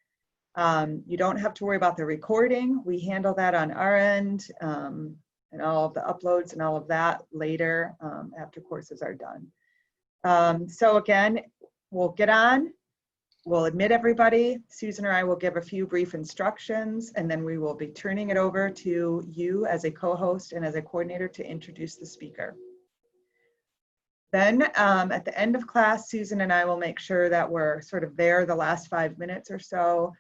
You don't have to worry about the recording. We handle that on our end, and all of the uploads and all of that later after courses are done. So again, we'll get on, we'll admit everybody. Susan or I will give a few brief instructions, and then we will be turning it over to you as a co-host and as a coordinator to introduce the speaker. Then at the end of class, Susan and I will make sure that we're sort of there the last 5 minutes or so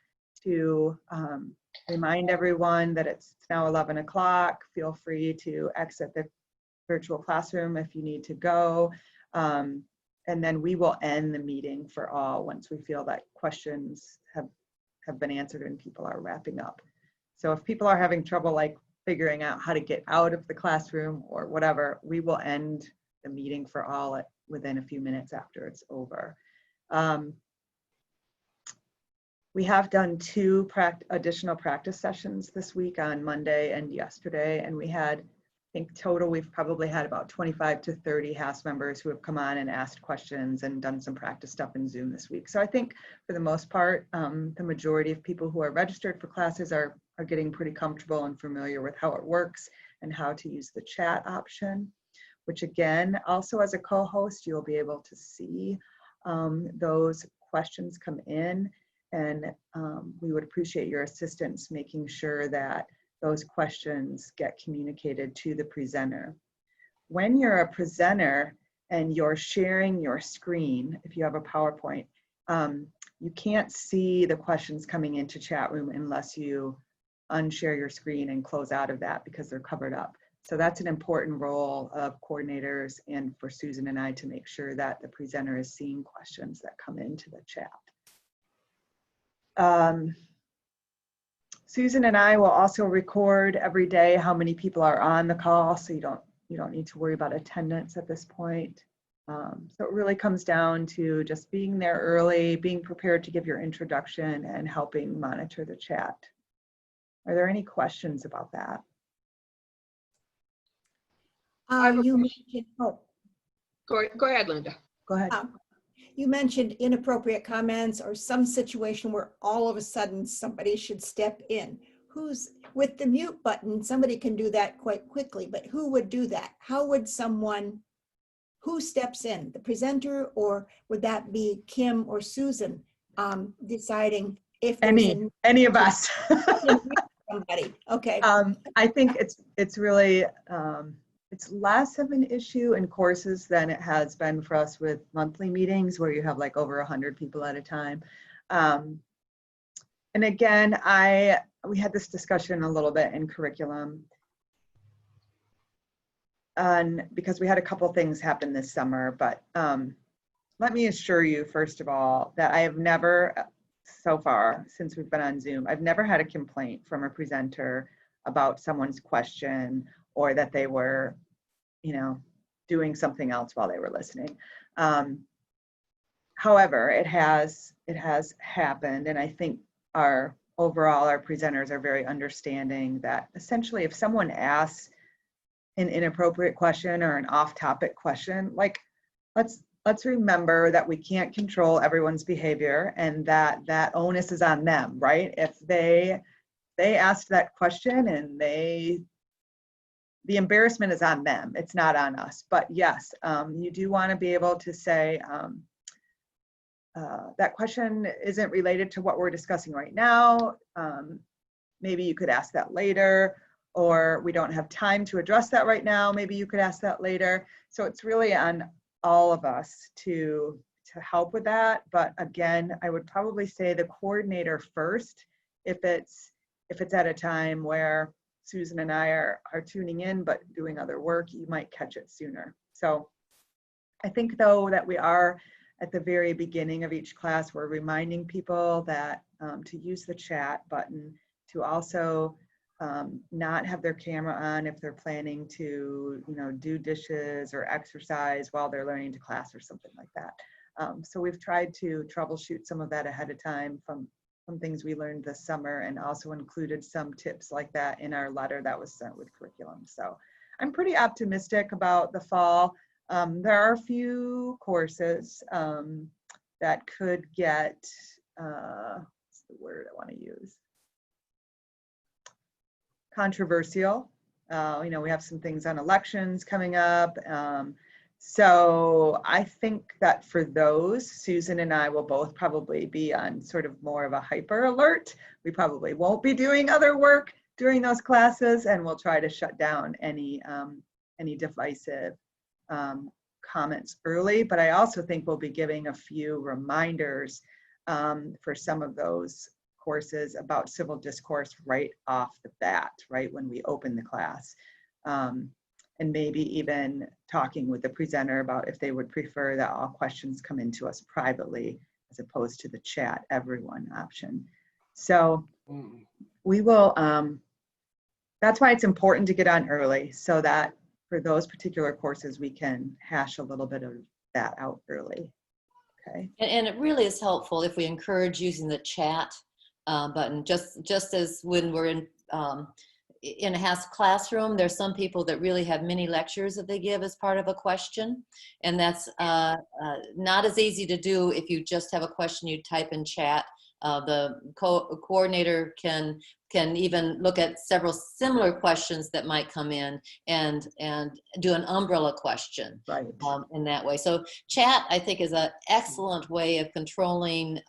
to remind everyone that it's now 11 o'clock. Feel free to exit the virtual classroom if you need to go. And then we will end the meeting for all once we feel that questions have been answered and people are wrapping up. So if people are having trouble like figuring out how to get out of the classroom or whatever, we will end the meeting for all within a few minutes after it's over. We have done 2 additional practice sessions this week on Monday and yesterday, and we had, I think total, we've probably had about 25 to 30 HASP members who have come on and asked questions and done some practice stuff in Zoom this week. So I think for the most part, the majority of people who are registered for classes are getting pretty comfortable and familiar with how it works and how to use the chat option, which again, also as a co-host, you'll be able to see those questions come in, and we would appreciate your assistance making sure that those questions get communicated to the presenter. When you're a presenter and you're sharing your screen, if you have a PowerPoint, you can't see the questions coming into chat room unless you unshare your screen and close out of that because they're covered up. So that's an important role of coordinators and for Susan and I to make sure that the presenter is seeing questions that come into the chat. Susan and I will also record every day how many people are on the call, so you don't need to worry about attendance at this point. So it really comes down to just being there early, being prepared to give your introduction, and helping monitor the chat. Are there any questions about that? You mentioned, oh, Go ahead, Linda. Go ahead. you mentioned inappropriate comments or some situation where all of a sudden somebody should step in. Who's with the mute button? Somebody can do that quite quickly, but who would do that? How would someone, who steps in, the presenter, or would that be Kim or Susan deciding if there's any of us? somebody? Okay. I think it's really it's less of an issue in courses than it has been for us with monthly meetings where you have like over 100 people at a time. And again, we had this discussion a little bit in curriculum, and because we had a couple things happen this summer, but let me assure you, first of all, that I have never, so far, since we've been on Zoom, I've never had a complaint from a presenter about someone's question or that they were, doing something else while they were listening. However, it has happened, and I think our presenters are very understanding that essentially if someone asks an inappropriate question or an off-topic question, like let's remember that we can't control everyone's behavior and that onus is on them, right? If they asked that question and the embarrassment is on them, it's not on us. But yes, you do want to be able to say, that question isn't related to what we're discussing right now. Maybe you could ask that later, or we don't have time to address that right now. Maybe you could ask that later. So it's really on all of us to help with that. But again, I would probably say the coordinator first, if it's at a time where Susan and I are tuning in but doing other work, you might catch it sooner. So I think though that we are at the very beginning of each class, we're reminding people that to use the chat button, to also not have their camera on if they're planning to, do dishes or exercise while they're learning to class or something like that. So we've tried to troubleshoot some of that ahead of time from things we learned this summer, and also included some tips like that in our letter that was sent with curriculum. So I'm pretty optimistic about the fall. There are a few courses that could get, what's the word I want to use? Controversial. We have some things on elections coming up. So I think that for those, Susan and I will both probably be on sort of more of a hyper alert. We probably won't be doing other work during those classes, and we'll try to shut down any divisive comments early. But I also think we'll be giving a few reminders for some of those courses about civil discourse right off the bat, right when we open the class. And maybe even talking with the presenter about if they would prefer that all questions come into us privately as opposed to the chat everyone option. So we will, that's why it's important to get on early, so that for those particular courses, we can hash a little bit of that out early. Okay. And it really is helpful if we encourage using the chat button, just as when we're in a HASP classroom, there's some people that really have mini lectures that they give as part of a question. And that's not as easy to do if you just have a question you type in chat. The coordinator can even look at several similar questions that might come in and do an umbrella question, right, in that way. So chat, I think, is an excellent way of controlling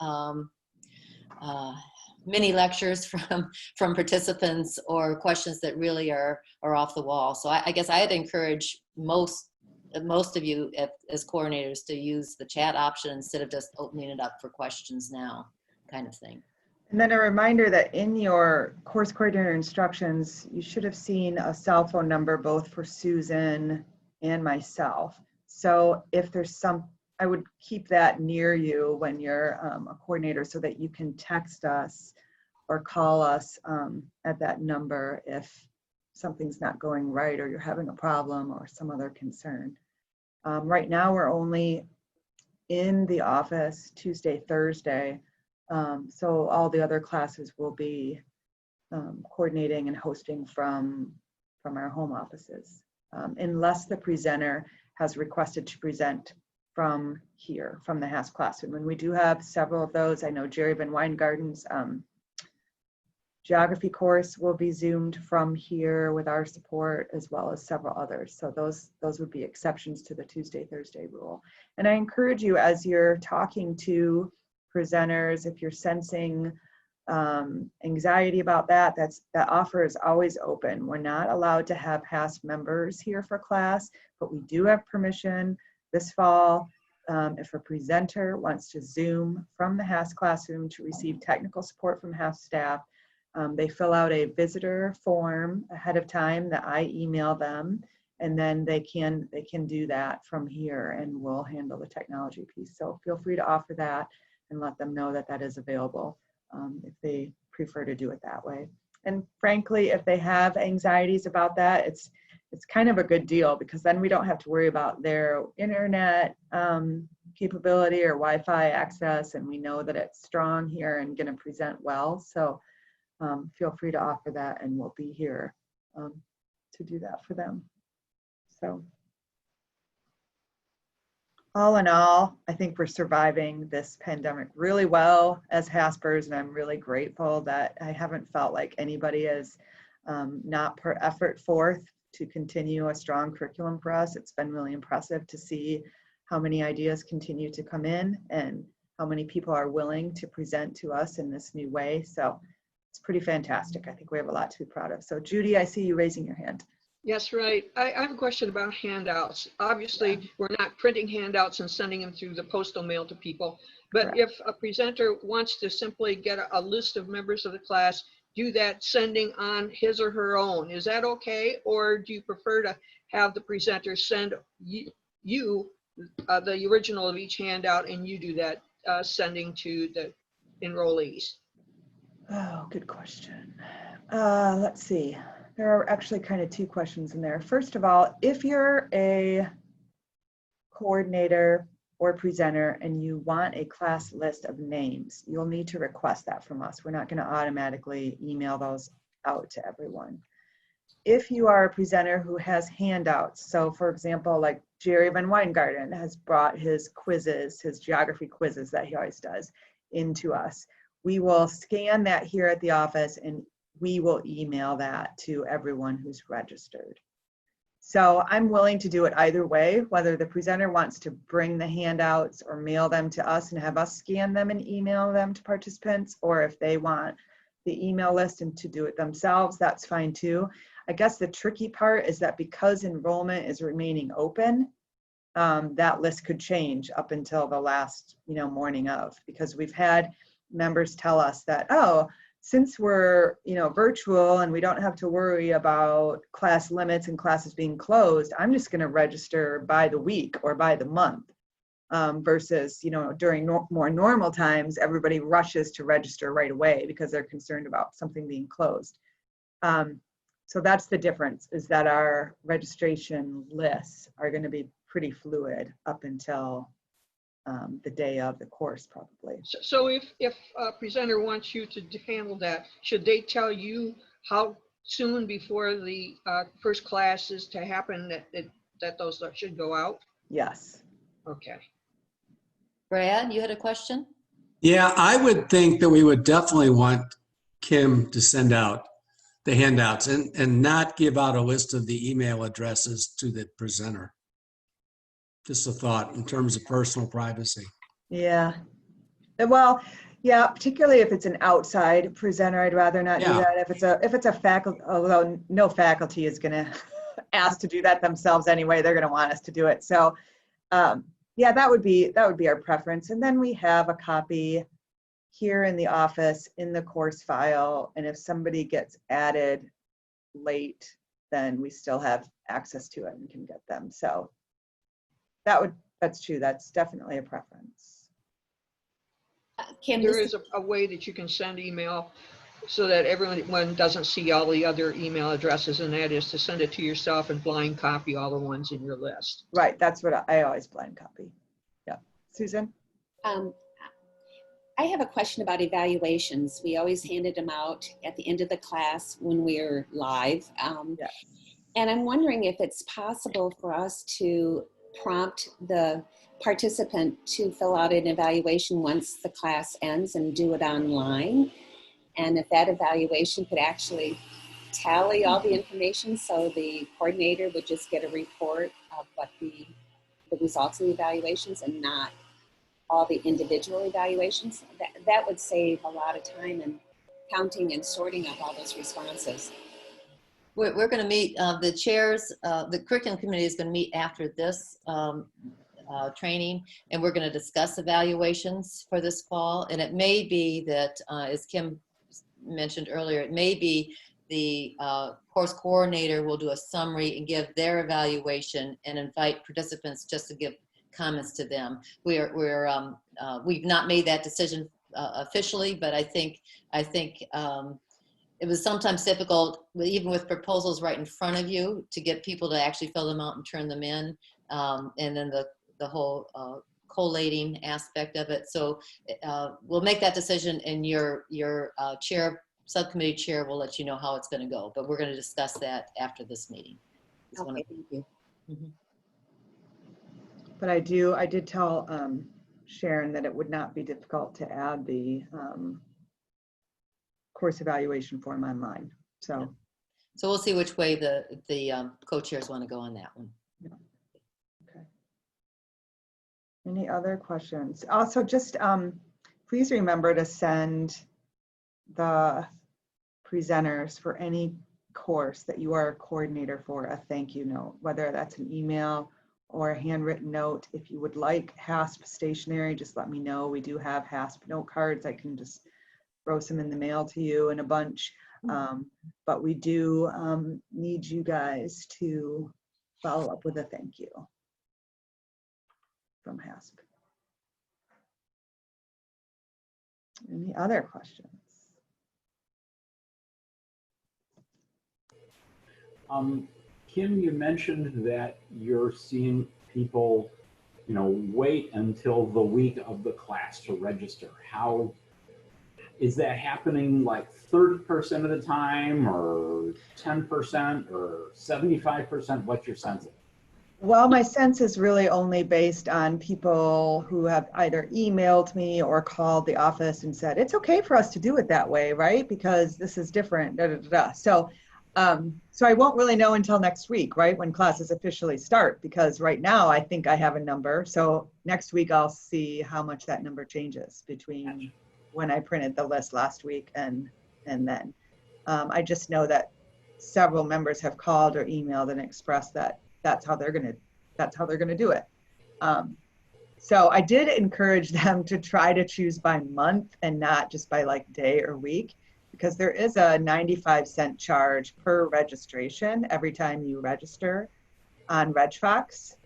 mini lectures from participants or questions that really are off the wall. So I guess I'd encourage most of you as coordinators to use the chat option instead of just opening it up for questions now, kind of thing. And then a reminder that in your course coordinator instructions, you should have seen a cell phone number both for Susan and myself. So if there's I would keep that near you when you're a coordinator, so that you can text us or call us at that number if something's not going right or you're having a problem or some other concern. Right now, we're only in the office Tuesday, Thursday. So all the other classes will be coordinating and hosting from our home offices, unless the presenter has requested to present from here, from the HASP classroom. And we do have several of those. I know Jerry Van Weingarten's geography course will be zoomed from here with our support, as well as several others. So those would be exceptions to the Tuesday, Thursday rule. And I encourage you, as you're talking to presenters, if you're sensing anxiety about that, that offer is always open. We're not allowed to have HASP members here for class, but we do have permission this fall if a presenter wants to Zoom from the HASP classroom to receive technical support from HASP staff. They fill out a visitor form ahead of time that I email them, and then they can do that from here, and we'll handle the technology piece. So feel free to offer that and let them know that that is available if they prefer to do it that way. And frankly, if they have anxieties about that, it's kind of a good deal, because then we don't have to worry about their internet capability or Wi-Fi access, and we know that it's strong here and going to present well. So feel free to offer that, and we'll be here to do that for them. So all in all, I think we're surviving this pandemic really well as HASPers, and I'm really grateful that I haven't felt like anybody has not put effort forth to continue a strong curriculum for us. It's been really impressive to see how many ideas continue to come in and how many people are willing to present to us in this new way. So it's pretty fantastic. I think we have a lot to be proud of. So Judy, I see you raising your hand. Yes, right. I have a question about handouts. Obviously, we're not printing handouts and sending them through the postal mail to people. But Correct. if a presenter wants to simply get a list of members of the class, do that sending on his or her own, is that okay? Or do you prefer to have the presenter send you the original of each handout, and you do that sending to the enrollees? Oh, good question. Let's see. There are actually kind of two questions in there. First of all, if you're a coordinator or presenter and you want a class list of names, you'll need to request that from us. We're not going to automatically email those out to everyone. If you are a presenter who has handouts, so for example, like Jerry Van Weingarten has brought his quizzes, his geography quizzes that he always does, into us. We will scan that here at the office, and we will email that to everyone who's registered. So I'm willing to do it either way, whether the presenter wants to bring the handouts or mail them to us and have us scan them and email them to participants, or if they want the email list and to do it themselves, that's fine too. I guess the tricky part is that because enrollment is remaining open, that list could change up until the last morning of, because we've had members tell us that, oh, since we're virtual and we don't have to worry about class limits and classes being closed, I'm just going to register by the week or by the month, versus during more normal times, everybody rushes to register right away because they're concerned about something being closed. So that's the difference, is that our registration lists are going to be pretty fluid up until the day of the course, probably. So if a presenter wants you to handle that, should they tell you how soon before the first class is to happen that those should go out? Yes. Okay. Brad, you had a question? Yeah, I would think that we would definitely want Kim to send out the handouts and not give out a list of the email addresses to the presenter. Just a thought in terms of personal privacy. Yeah. Well, yeah, particularly if it's an outside presenter, I'd rather not do that. If it's a faculty, although no faculty is going to ask to do that themselves anyway, they're going to want us to do it. So, yeah, that would be our preference. And then we have a copy here in the office in the course file, and if somebody gets added late, then we still have access to it and can get them. So that's true. That's definitely a preference. Kim, There is a way that you can send email so that everyone doesn't see all the other email addresses, and that is to send it to yourself and blind copy all the ones in your list. Right, that's what I always blind copy. Yeah. Susan? I have a question about evaluations. We always handed them out at the end of the class when we're live. Yes. And I'm wondering if it's possible for us to prompt the participant to fill out an evaluation once the class ends and do it online. And if that evaluation could actually tally all the information, so the coordinator would just get a report of what the results of the evaluations and not all the individual evaluations. That would save a lot of time in counting and sorting up all those responses. We're going to meet, the chairs, the curriculum committee is going to meet after this training, and we're going to discuss evaluations for this fall. And it may be that, as Kim mentioned earlier, it may be the course coordinator will do a summary and give their evaluation and invite participants just to give comments to them. We've not made that decision officially, but I think it was sometimes difficult, even with proposals right in front of you, to get people to actually fill them out and turn them in, and then the whole collating aspect of it. So we'll make that decision, and your subcommittee chair will let you know how it's going to go. But we're going to discuss that after this meeting. Okay, thank you. Mm-hmm. But I did tell Sharon that it would not be difficult to add the course evaluation form online. So we'll see which way the co-chairs want to go on that one. Yeah. Okay. Any other questions? Also, just please remember to send the presenters for any course that you are a coordinator for a thank you note, whether that's an email or a handwritten note. If you would like HASP stationery, just let me know. We do have HASP note cards. I can just throw some in the mail to you in a bunch. But we do need you guys to follow up with a thank you from HASP. Any other questions? Kim, you mentioned that you're seeing people, wait until the week of the class to register. How is that happening? Like 30% of the time, or 10%, or 75%? What's your sense of it? Well, my sense is really only based on people who have either emailed me or called the office and said, it's okay for us to do it that way, right? Because this is different, da, da, da, da. So I won't really know until next week, right? When classes officially start, because right now I think I have a number. So next week I'll see how much that number changes between when I printed the list last week and then. I just know that several members have called or emailed and expressed that that's how they're gonna do it. So I did encourage them to try to choose by month and not just by like day or week, because there is a 95-cent charge per registration every time you register on RegFox,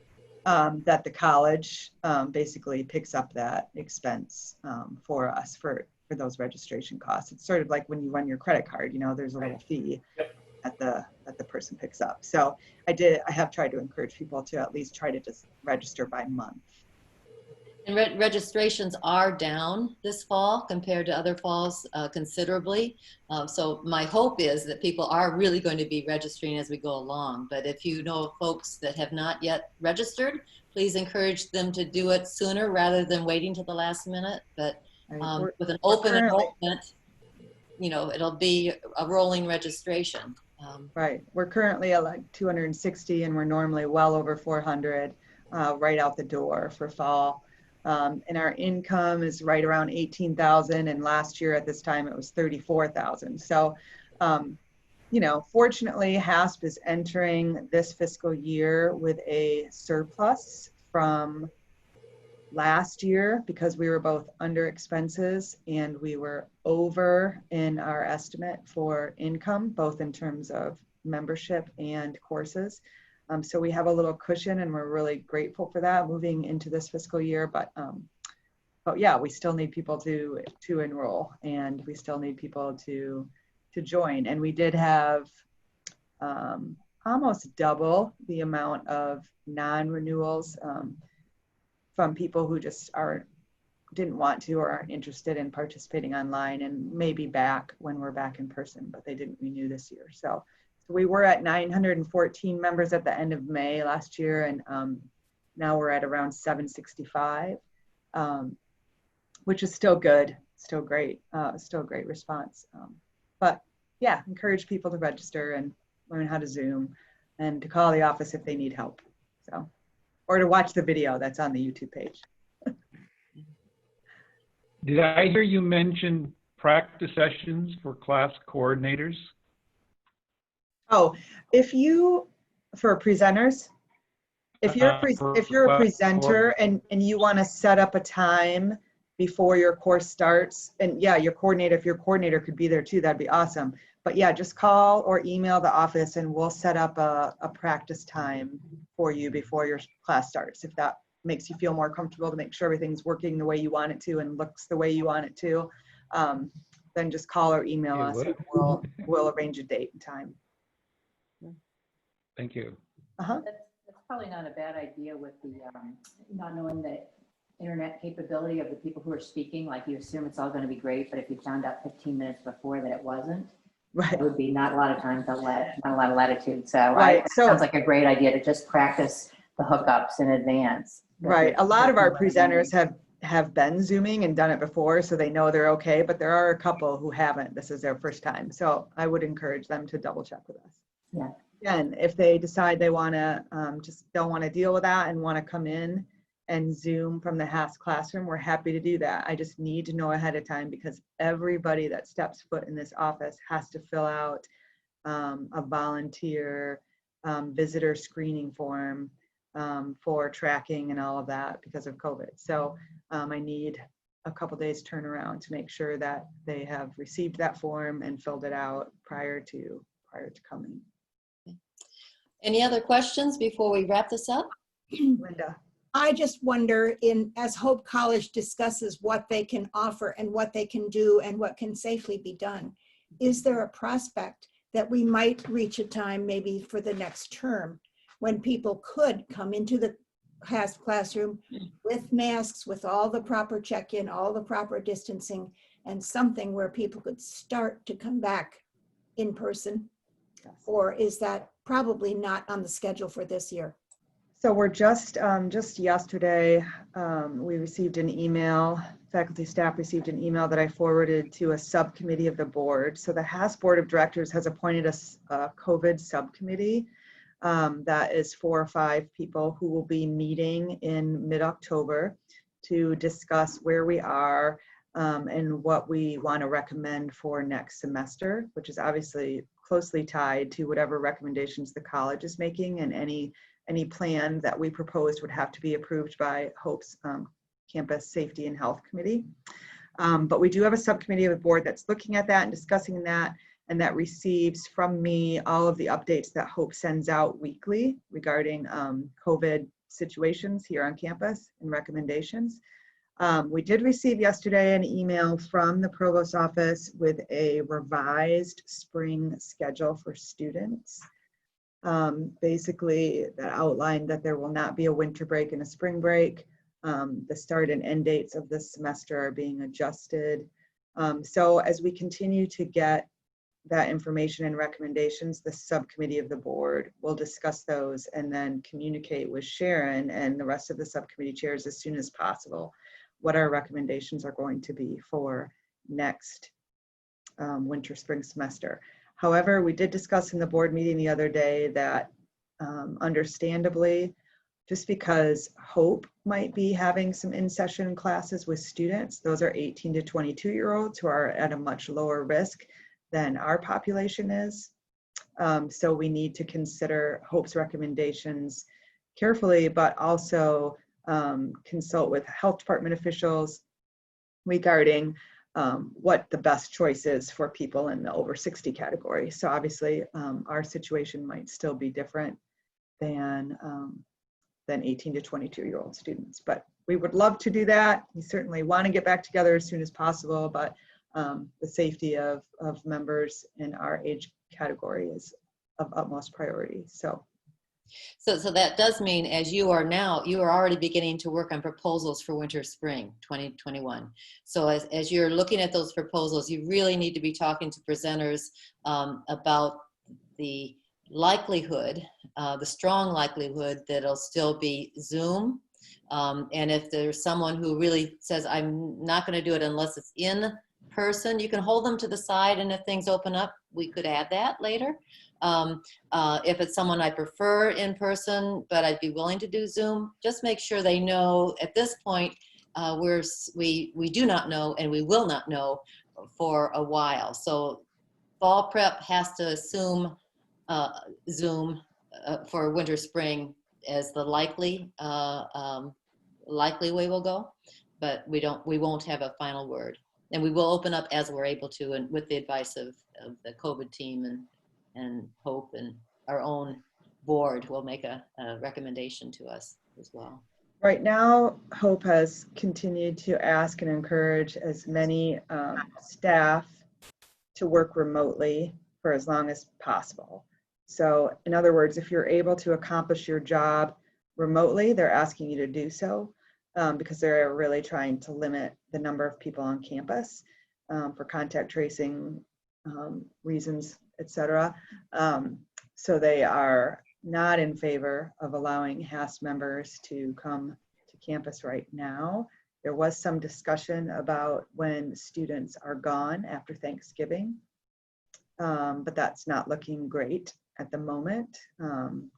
that the college basically picks up that expense for us for those registration costs. It's sort of like when you run your credit card, there's a little fee that the person picks up. So I have tried to encourage people to at least try to just register by month. And registrations are down this fall compared to other falls considerably. So my hope is that people are really going to be registering as we go along. But if you know folks that have not yet registered, please encourage them to do it sooner rather than waiting till the last minute. But with an open enrollment, it'll be a rolling registration. Right. We're currently at like 260, and we're normally well over 400 right out the door for fall. And our income is right around 18,000, and last year at this time it was 34,000. So, fortunately, HASP is entering this fiscal year with a surplus from last year, because we were both under expenses and we were over in our estimate for income, both in terms of membership and courses. So we have a little cushion, and we're really grateful for that moving into this fiscal year. But but yeah, we still need people to enroll, and we still need people to join. And we did have almost double the amount of non-renewals from people who just didn't want to or aren't interested in participating online, and maybe back when we're back in person, but they didn't renew this year. So we were at 914 members at the end of May last year, and now we're at around 765, which is still good, still great, still a great response. But yeah, encourage people to register and learn how to Zoom, and to call the office if they need help. So, or to watch the video that's on the YouTube page. Did I hear you mention practice sessions for class coordinators? Oh, for presenters, if you're a presenter and you want to set up a time before your course starts, and yeah, your coordinator, if your coordinator could be there too, that'd be awesome. But yeah, just call or email the office and we'll set up a practice time for you before your class starts, if that makes you feel more comfortable, to make sure everything's working the way you want it to and looks the way you want it to. Then just call or email us and we'll arrange a date and time. Thank you. That's probably not a bad idea with the not knowing the internet capability of the people who are speaking. Like, you assume it's all going to be great, but if you found out 15 minutes before that it wasn't, right, it would be not a lot of time, not a lot of latitude. So right. It sounds like a great idea to just practice the hookups in advance. Right. A lot of our presenters have been Zooming and done it before, so they know they're okay, but there are a couple who haven't. This is their first time. So I would encourage them to double check with us. Yeah. Again, if they decide they want to just don't want to deal with that and want to come in and Zoom from the HASP classroom, we're happy to do that. I just need to know ahead of time, because everybody that steps foot in this office has to fill out a volunteer visitor screening form for tracking and all of that because of COVID. So I need a couple days turnaround to make sure that they have received that form and filled it out prior to coming. Any other questions before we wrap this up? Linda. I just wonder, as Hope College discusses what they can offer and what they can do and what can safely be done, is there a prospect that we might reach a time maybe for the next term when people could come into the HASP classroom with masks, with all the proper check-in, all the proper distancing, and something where people could start to come back in person? Or is that probably not on the schedule for this year? So we're just yesterday, we received an email, faculty staff received an email that I forwarded to a subcommittee of the board. So the HASP Board of Directors has appointed a COVID subcommittee that is 4 or 5 people who will be meeting in mid-October to discuss where we are and what we want to recommend for next semester, which is obviously closely tied to whatever recommendations the college is making, and any plan that we proposed would have to be approved by Hope's Campus Safety and Health Committee. But we do have a subcommittee of the board that's looking at that and discussing that, and that receives from me all of the updates that Hope sends out weekly regarding COVID situations here on campus and recommendations. We did receive yesterday an email from the provost's office with a revised spring schedule for students. Basically, that outlined that there will not be a winter break and a spring break. The start and end dates of this semester are being adjusted. So as we continue to get that information and recommendations, the subcommittee of the board will discuss those and then communicate with Sharon and the rest of the subcommittee chairs as soon as possible what our recommendations are going to be for next winter spring semester. However, we did discuss in the board meeting the other day that understandably, just because Hope might be having some in-session classes with students, those are 18 to 22-year-olds who are at a much lower risk than our population is. So we need to consider Hope's recommendations carefully, but also consult with health department officials regarding what the best choice is for people in the over 60 category. So obviously our situation might still be different than 18 to 22-year-old students, but we would love to do that. We certainly want to get back together as soon as possible, but the safety of members in our age category is of utmost priority. So that does mean, as you are already beginning to work on proposals for winter, spring 2021. So as you're looking at those proposals, you really need to be talking to presenters about the likelihood, the strong likelihood that it'll still be Zoom. And if there's someone who really says, I'm not going to do it unless it's in person, you can hold them to the side, and if things open up, we could add that later. If it's someone I prefer in person, but I'd be willing to do Zoom, just make sure they know at this point, we do not know, and we will not know for a while. So fall prep has to assume Zoom for winter, spring as the likely way we'll go, but we won't have a final word. And we will open up as we're able to, and with the advice of the COVID team and Hope and our own board will make a recommendation to us as well. Right now, Hope has continued to ask and encourage as many staff to work remotely for as long as possible. So in other words, if you're able to accomplish your job remotely, they're asking you to do so because they're really trying to limit the number of people on campus for contact tracing reasons, etc. So they are not in favor of allowing HASP members to come to campus right now. There was some discussion about when students are gone after Thanksgiving, but that's not looking great at the moment,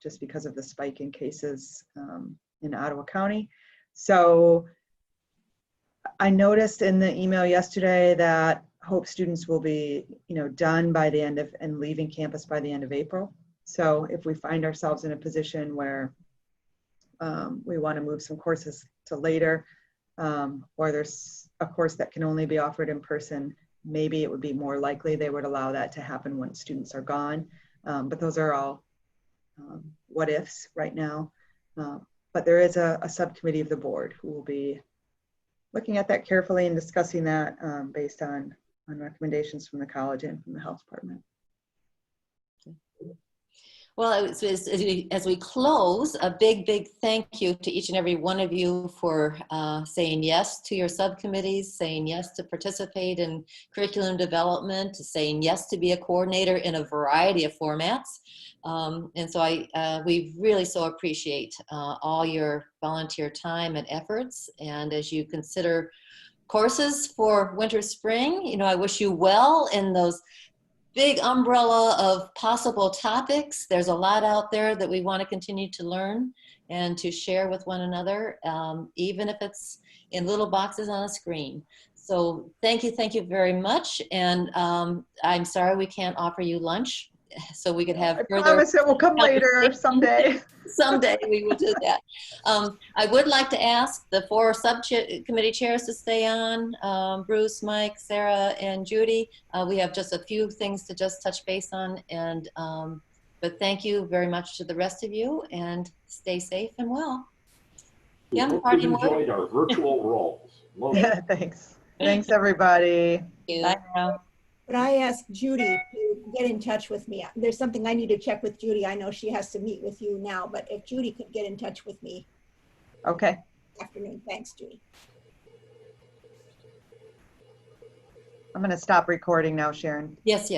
just because of the spike in cases in Ottawa County. So I noticed in the email yesterday that Hope students will be, done by the end of and leaving campus by the end of April. So if we find ourselves in a position where we want to move some courses to later, or there's a course that can only be offered in person, maybe it would be more likely they would allow that to happen when students are gone. But those are all what ifs right now. But there is a subcommittee of the board who will be looking at that carefully and discussing that based on recommendations from the college and from the health department. Well, as we close, a big thank you to each and every one of you for saying yes to your subcommittees, saying yes to participate in curriculum development, to saying yes to be a coordinator in a variety of formats. And so we really so appreciate all your volunteer time and efforts. And as you consider courses for winter, spring, I wish you well in those big umbrella of possible topics. There's a lot out there that we want to continue to learn and to share with one another, even if it's in little boxes on a screen. So thank you very much. And I'm sorry we can't offer you lunch, so we could have further. I promise it will come later someday. Someday we will do that. I would like to ask the 4 subcommittee chairs to stay on, Bruce, Mike, Sarah, and Judy. We have just a few things to just touch base on, and but thank you very much to the rest of you, and stay safe and well. We hope you've enjoyed our virtual roles. Yeah, thanks. Thanks, everybody. Bye now. Could I ask Judy to get in touch with me? There's something I need to check with Judy. I know she has to meet with you now, but if Judy could get in touch with me. Okay. Afternoon. Thanks, Judy. I'm going to stop recording now, Sharon. Yes.